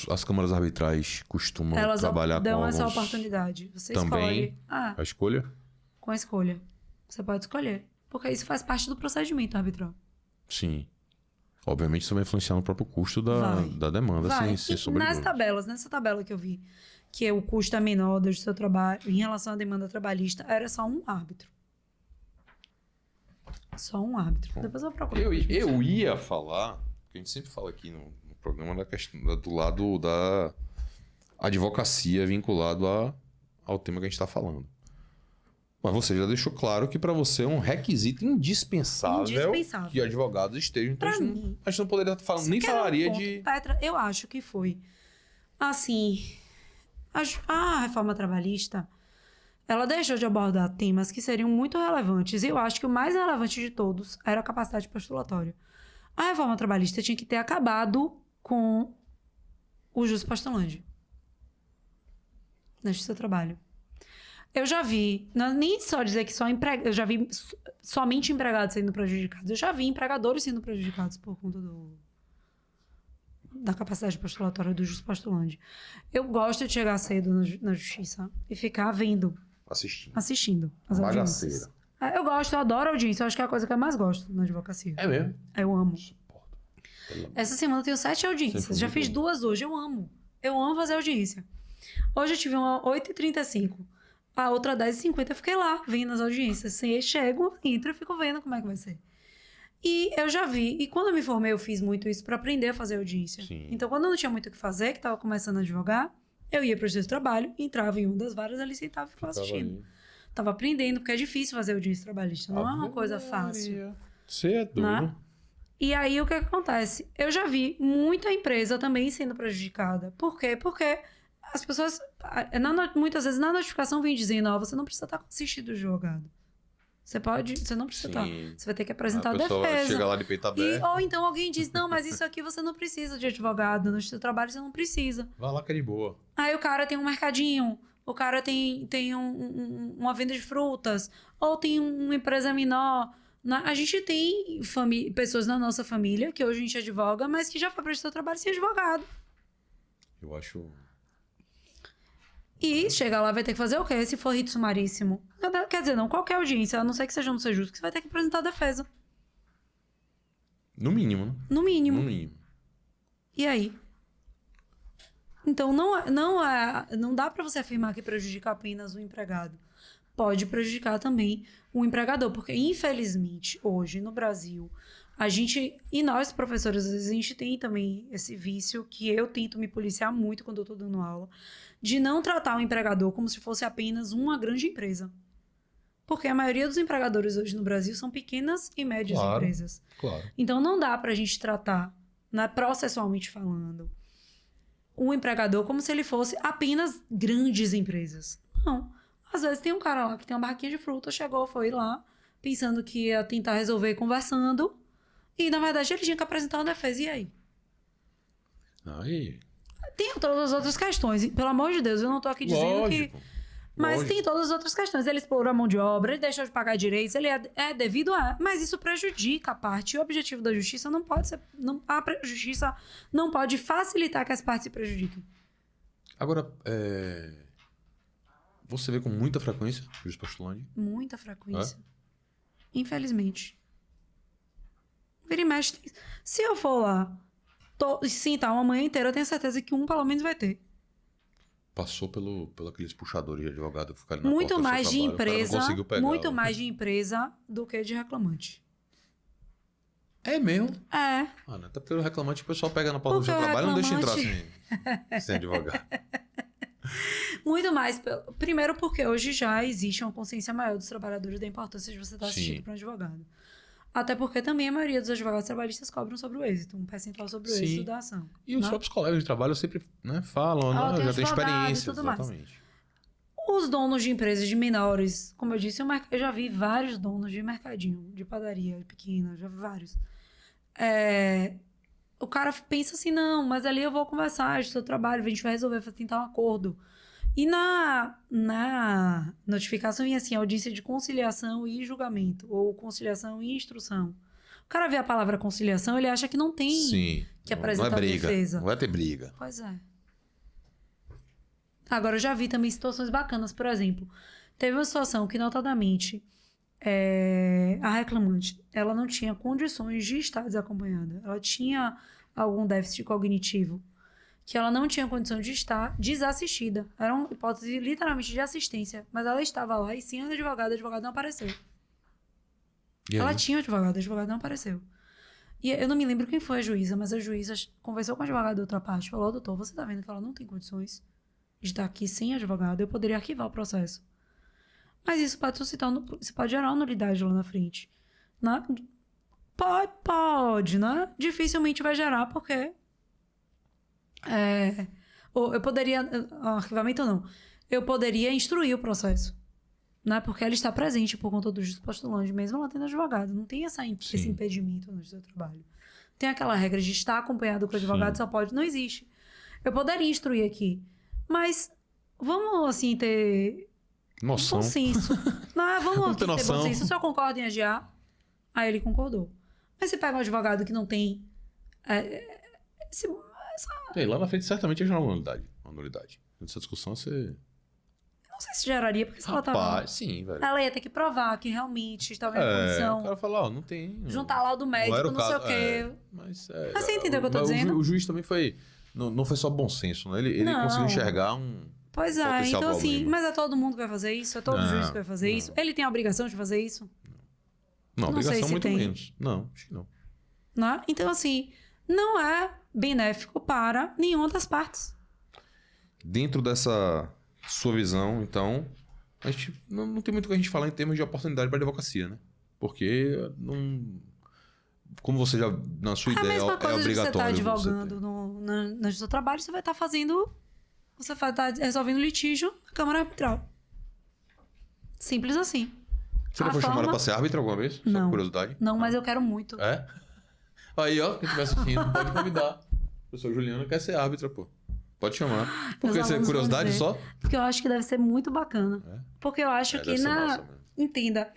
As câmaras arbitrais costumam trabalhar com dão essa oportunidade. Você também escolhe. A escolha? Com a escolha. Você pode escolher. Porque isso faz parte do procedimento arbitral. Sim. Obviamente isso vai influenciar no próprio custo da demanda, sem sobredúvida. Nessa tabela que eu vi, que o custo é menor do seu trabalho em relação à demanda trabalhista, era só um árbitro. Só um árbitro. Bom, depois eu procuro. Eu ia falar, que a gente sempre fala aqui no programa, do lado da advocacia vinculado ao tema que a gente está falando. Mas você já deixou claro que para você é um requisito indispensável que advogados estejam. Então a gente não poderia estar falando, nem falaria de... Petra, eu acho que foi. Assim, a reforma trabalhista, ela deixou de abordar temas que seriam muito relevantes. E eu acho que o mais relevante de todos era a capacidade postulatória. A reforma trabalhista tinha que ter acabado com o jus postulandi na Justiça do Trabalho. Eu já vi, nem só dizer que eu já vi somente empregados sendo prejudicados. Eu já vi empregadores sendo prejudicados por conta da capacidade postulatória do justo-postulante. Eu gosto de chegar cedo na justiça e ficar vendo, assistindo as audiências. Eu gosto, eu adoro audiência. Eu acho que é a coisa que eu mais gosto na advocacia. É mesmo? Eu amo. Essa semana eu tenho 7 audiências. Já fiz 2 hoje. Eu amo. Eu amo fazer audiência. Hoje eu tive uma 8h35. A outra 10h50 eu fiquei lá, vendo as audiências. Assim, eu chego, entro e fico vendo como é que vai ser. E eu já vi. E quando eu me formei, eu fiz muito isso para aprender a fazer audiência. Sim. Então, quando eu não tinha muito o que fazer, que estava começando a advogar, eu ia para o seu trabalho, entrava em uma das várias ali, sentava e ficava assistindo. Tava aprendendo, porque é difícil fazer audiência trabalhista. Não é uma coisa fácil. Você é doido. Né? E aí, o que acontece? Eu já vi muita empresa também sendo prejudicada. Por quê? Porque as pessoas, muitas vezes, na notificação vem dizendo, você não precisa estar com assistido o advogado. Você não precisa estar. Você vai ter que apresentar a defesa. Chega lá de peito aberto. Ou então alguém diz, não, mas isso aqui você não precisa de advogado. No seu trabalho você não precisa. Vai lá que é de boa. Aí o cara tem um mercadinho, o cara tem uma venda de frutas, ou tem uma empresa menor. A gente tem pessoas na nossa família que hoje a gente advoga, mas que já foi prestar trabalho sem advogado. Eu acho... E chegar lá vai ter que fazer o quê? Se for rito sumaríssimo. Quer dizer, não qualquer audiência, a não ser que seja no ser justo, que você vai ter que apresentar a defesa. No mínimo, né? No mínimo. No mínimo. E aí? Então, não dá pra você afirmar que prejudica apenas o empregado. Pode prejudicar também o empregador, porque infelizmente, hoje, no Brasil, e nós, professores, às vezes a gente tem também esse vício, que eu tento me policiar muito quando eu tô dando aula, de não tratar o empregador como se fosse apenas uma grande empresa. Porque a maioria dos empregadores hoje no Brasil são pequenas e médias empresas. Claro. Então não dá pra gente tratar, processualmente falando, o empregador como se ele fosse apenas grandes empresas. Não. Às vezes tem um cara lá que tem uma barraquinha de fruta, foi lá, pensando que ia tentar resolver conversando, e na verdade ele tinha que apresentar uma defesa. E aí? Aí... Tem todas as outras questões. Pelo amor de Deus, eu não tô aqui dizendo que... Mas tem todas as outras questões. Ele explorou a mão de obra, ele deixou de pagar direitos, ele é devido a... Mas isso prejudica a parte. E o objetivo da justiça não pode ser... A justiça não pode facilitar que as partes se prejudiquem. Agora, você vê com muita frequência juiz postulante? Muita frequência. Infelizmente. Vira e mexe. Se eu for lá, sentar uma manhã inteira, eu tenho certeza que pelo menos vai ter. Passou pelo aqueles puxadores de advogado que ficaram ali na muito porta mais do de seu trabalho, empresa, o cara não conseguiu pegar, muito mais de empresa do que de reclamante. É mesmo? É. Mano, até porque o reclamante o pessoal pega na porta do seu trabalho e não deixa entrar sem advogado. Muito mais. Primeiro porque hoje já existe uma consciência maior dos trabalhadores da importância de você estar assistindo para um advogado. Até porque também a maioria dos advogados trabalhistas cobram sobre o êxito, um percentual sobre o êxito da ação. E os próprios colegas de trabalho sempre falam, já tem experiência. Exatamente. Os donos de empresas de menores, como eu disse, eu já vi vários donos de mercadinho, de padaria pequena, já vi vários. O cara pensa assim, não, mas ali eu vou conversar do seu trabalho, a gente vai resolver, vai tentar um acordo. E na notificação vinha assim, audiência de conciliação e julgamento, ou conciliação e instrução. O cara vê a palavra conciliação, ele acha que não tem que apresentar defesa. Não vai ter briga. Pois é. Agora, eu já vi também situações bacanas, por exemplo, teve uma situação que, notadamente, a reclamante, ela não tinha condições de estar desacompanhada. Ela tinha algum déficit cognitivo, que ela não tinha condição de estar desassistida. Era uma hipótese literalmente de assistência. Mas ela estava lá e sem o advogado não apareceu. Ela tinha o advogado não apareceu. E eu não me lembro quem foi a juíza, mas a juíza conversou com o advogado da outra parte, falou, doutor, você tá vendo que ela não tem condições de estar aqui sem advogado, eu poderia arquivar o processo. Mas isso pode gerar uma nulidade lá na frente. Né? Pode, né? Dificilmente vai gerar, porque... eu poderia... arquivamento não. Eu poderia instruir o processo. Né? Porque ela está presente por conta do justo postulante, mesmo ela tendo advogado. Não tem esse impedimento no seu trabalho. Tem aquela regra de estar acompanhado com o advogado, só pode... Não existe. Eu poderia instruir aqui. Mas vamos, assim, ter Noção. Bom senso. Não, vamos Não aqui tem ter bom noção. senso. O senhor concorda em adiar? Aí ele concordou. Mas você pega um advogado que não tem... E lá na frente certamente é uma nulidade. Uma nulidade. Nessa discussão você... Não sei se geraria, porque se ela tava... Rapaz, sim, velho. Ela ia ter que provar que realmente estava em O condição. cara fala, ó, não tem... Juntar lá o do médico, era o não sei o caso, quê. Mas você entendeu o que eu tô mas dizendo? O juiz também foi... Não foi só bom senso, né? Ele Não. conseguiu enxergar um... Pois é, potencial então assim, problema. mas é todo mundo que vai fazer isso? É todo Não, juiz que vai fazer não. isso? Ele tem a obrigação de fazer isso? Não, Não sei obrigação se muito tem. menos. Não, acho que não. Né? Então assim, não é benéfico para nenhuma das partes. Dentro dessa sua visão, então, a gente não tem muito o que a gente falar em termos de oportunidade para advocacia, né? Porque não... Como você já, na sua É a ideia, mesma é coisa de você estar obrigatório. advogando no seu trabalho, você vai estar fazendo... Você vai estar resolvendo litígio na Câmara Arbitral. Simples assim. Você já A foi chamada forma- para ser árbitra alguma vez? Só Não. por curiosidade? Não, mas eu quero muito. É? Aí, ó, quem estiver assistindo, pode convidar. O professor Juliano quer ser árbitra, pô. Pode chamar. Por Meus que? Você é alunos vão curiosidade dizer. só? Porque eu acho que deve ser muito bacana. É? Porque eu acho que deve ser massa mesmo. Entenda,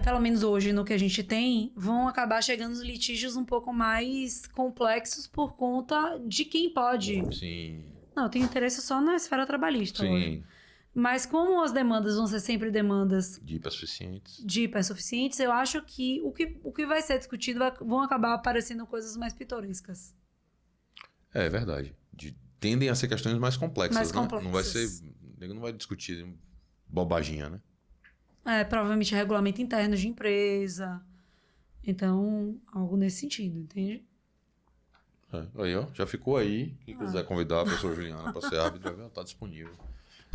pelo menos hoje no que a gente tem, vão acabar chegando os litígios um pouco mais complexos por conta de quem pode. Sim. Não, eu tenho interesse só na esfera trabalhista hoje. Sim. Mas como as demandas vão ser sempre demandas De hipersuficientes. de hipersuficientes, eu acho que o que vai ser discutido vão acabar aparecendo coisas mais pitorescas. É verdade. Tendem a ser questões mais complexas, Mais né? complexas. Não vai ser... O nego não vai discutir bobaginha, né? Provavelmente regulamento interno de empresa. Então, algo nesse sentido, entende? Aí, ó. Já ficou aí. Quem quiser convidar a professora Juliana para ser árbitra, tá disponível.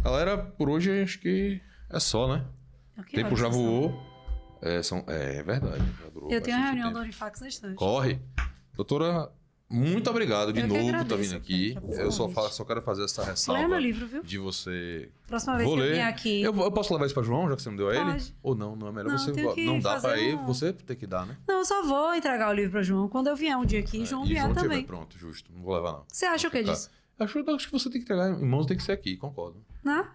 Galera, por hoje acho que é só, né? Eu O tempo já voou. É verdade. Já durou Eu tenho a bastante reunião do tempo. Unifax na estante. Corre. Doutora, muito obrigado de Eu que novo por estar agradeço, vindo aqui. Pedro, Eu só pessoalmente. quero fazer essa ressalva Leia meu livro, viu? de você... Próxima vez Vou que eu ler. vier aqui. Eu posso levar isso para João, já que você me deu a ele? Pode. Ou não? Não é melhor Não, você... tenho que Não dá fazer para ele, um- você tem que dar, né? Não, eu só vou entregar o livro para João quando eu vier um dia aqui. João E vier João também. tiver pronto, justo. Não vou levar, não. Você acha o que Ficar. disso? Acho que você tem que entregar em mãos, tem que ser aqui, concordo. Né?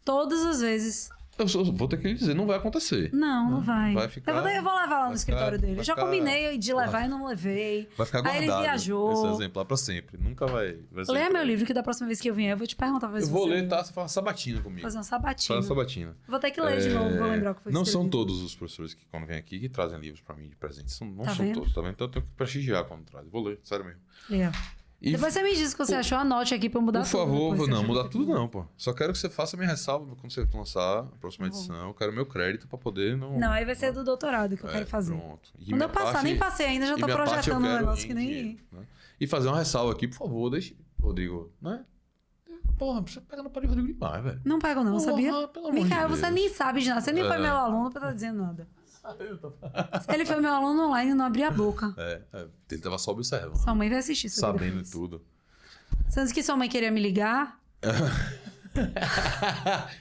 Todas as vezes. Eu vou ter que lhe dizer, não vai acontecer. Não vai. Vai ficar- Eu vou levar lá vai no escritório ficar- dele. vai Eu já ficar- combinei de levar e não levei. Vai ficar Aí guardado ele viajou. esse exemplar para sempre. Nunca vai ser Leia meu entregue. livro que da próxima vez que eu vier eu vou te perguntar. Eu vou ler, tá? Você faz uma sabatina comigo. Fazer uma Faz sabatina. uma sabatina. Vou ter que ler de novo, vou lembrar o que foi que Não escrevi. são todos os professores que, quando vêm aqui, que trazem livros para mim de presente. Não Tá são vendo? todos, tá vendo? Então eu tenho que prestigiar quando traz. Vou ler, sério mesmo. Leia. E, Depois você me diz o que você achou, anote aqui pra eu mudar por tudo. favor, depois, se não, achar mudar que tudo tem que não, pô. Só quero que você faça minha ressalva quando você lançar a próxima edição. Eu quero meu crédito para poder não... Não, aí vai ser do doutorado que eu quero fazer. Pronto. E Quando minha eu passar, parte- nem passei ainda, já e tô minha parte eu projetando um quero negócio em que nem... dinheiro, né? E fazer uma ressalva aqui, por favor, deixe, Rodrigo, né? Porra, você pega no pé de Rodrigo demais, velho. Não pego não, Porra, sabia? pelo amor de Micael, Deus. você nem sabe de nada. Você nem foi É. meu aluno pra estar dizendo nada. Ele foi meu aluno online e não abria a boca. Ele tava só observando, Sua mãe vai assistir isso aqui sabendo depois. tudo. Você disse que sua mãe queria me ligar?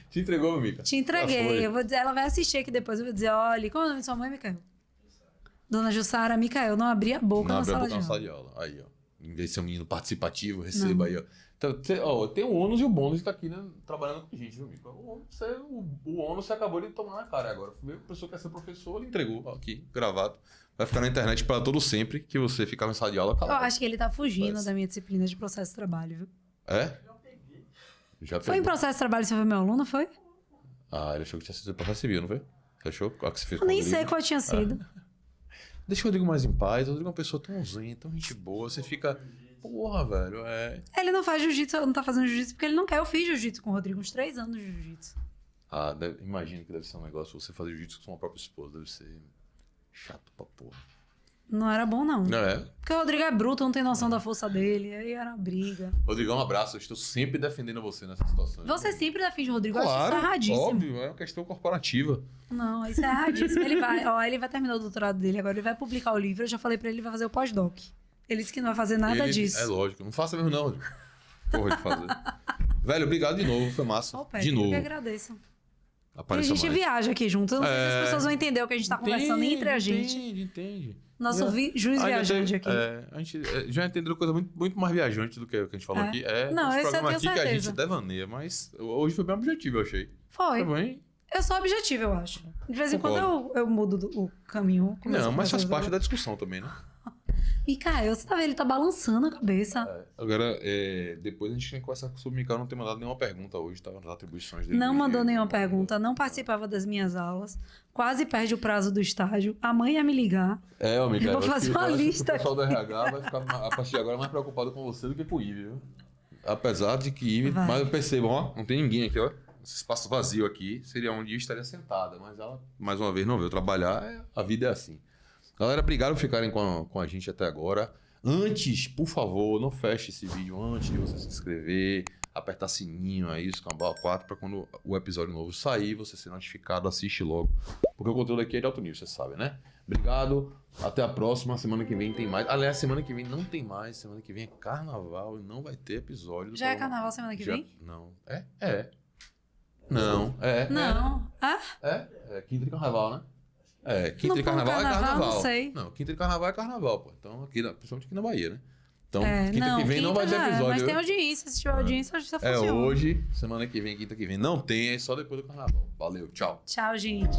Te entregou, meu Mica? Te Já entreguei. foi. Eu vou dizer, ela vai assistir aqui depois. Eu vou dizer, olha, como é o nome de sua mãe, Micael? Dona Jussara Micael, não abria a boca Não na abre a sala boca de na sala aula. de aula. Aí, ó. Em vez de ser um menino participativo, receba aí, ó. Então, tem o ônus e o bônus que tá aqui, né, trabalhando com a gente, viu, Mica? O ônus você acabou de tomar na cara agora. O professor quer ser professor, ele entregou. Ó, aqui, gravado. Vai ficar na internet para todo sempre que você ficar na sala de aula Eu calado. acho que ele tá fugindo Mas- da minha disciplina de processo de trabalho, viu? É? Já Foi em pegou. processo de trabalho que você foi meu aluno, foi? Ah, ele achou que tinha sido processo civil, não foi? Você achou? O que você fez Eu com o nem Rodrigo? sei qual tinha sido. Deixa o Rodrigo mais em paz. O Rodrigo é uma pessoa tão zen, tão gente boa. Você fica... Porra, velho, Ele não faz jiu-jitsu, não tá fazendo jiu-jitsu porque ele não quer. Eu fiz jiu-jitsu com o Rodrigo, uns 3 anos de jiu-jitsu. Ah, imagino que deve ser um negócio... Você fazer jiu-jitsu com sua própria esposa deve ser chato pra porra. Não era bom, não. Não é? Porque o Rodrigo é bruto, não tem noção da força dele. Aí era uma briga. Rodrigo, um abraço. Eu estou sempre defendendo você nessa situação. Você sempre defende o Rodrigo, eu acho Claro, isso erradíssimo. óbvio. É uma questão corporativa. Não, isso é erradíssimo. Ele vai terminar o doutorado dele agora, ele vai publicar o livro. Eu já falei pra ele, ele vai fazer o pós-doc. Ele disse que não vai fazer nada Ele- disso. É lógico. Não faça mesmo não, Rodrigo. Porra de fazer. Velho, obrigado de novo. Foi massa. Ó, o Pedro, de eu novo. que agradeço. E a Apareça gente mais. viaja aqui junto. Eu não sei se É. as pessoas vão entender o que a gente tá conversando entre a gente. Entende. Nosso juiz viajante aqui. A gente já entendeu coisa muito mais viajante do que a gente falou É. aqui. Não, esse esse eu programa tenho aqui que a certeza. gente devaneia, mas hoje foi bem objetivo, eu achei. Foi. Tá bem? Eu sou objetiva, eu acho. De vez em Concordo. quando eu mudo o caminho. Não, mas faz parte da discussão também, né? E, Caio, você tá vendo? Ele tá balançando a cabeça. Agora, depois a gente tem que conversar sobre o Mikael, não tem mandado nenhuma pergunta hoje, tá? Nas atribuições dele. Não mandou nenhuma pergunta, não participava das minhas aulas. Quase perde o prazo do estágio. A mãe ia me ligar. Ô Mikael, Eu vou fazer uma lista o pessoal do RH vai ficar, a partir de agora, mais preocupado com você do que com o Ive, viu? Apesar de que Ive... Vai. Mas eu percebo, ó, não tem ninguém aqui, ó. Esse espaço vazio aqui seria onde eu estaria sentada, mas ela, mais uma vez, não veio trabalhar. A vida é assim. Galera, obrigado por ficarem com a gente até agora. Antes, por favor, não feche esse vídeo antes de você se inscrever, apertar sininho aí, escambau 4, para quando o episódio novo sair, você ser notificado, assiste logo. Porque o conteúdo aqui é de alto nível, você sabe, né? Obrigado, até a próxima. Semana que vem tem mais. Aliás, semana que vem não tem mais. Semana que vem é carnaval e não vai ter episódio. Já é carnaval semana que vem? Não. Não, Não. É quinta de carnaval, né? Quinta Não, de carnaval é carnaval, carnaval. não sei. Não, quinta de carnaval é carnaval, pô. Então, aqui, principalmente aqui na Bahia, né? Então, É, quinta que vem não vai ter já é, episódio. mas tem audiência. Se tiver audiência, já É funciona. hoje, semana que vem, quinta que vem. Não tem, é só depois do carnaval. Valeu, tchau. Tchau, gente.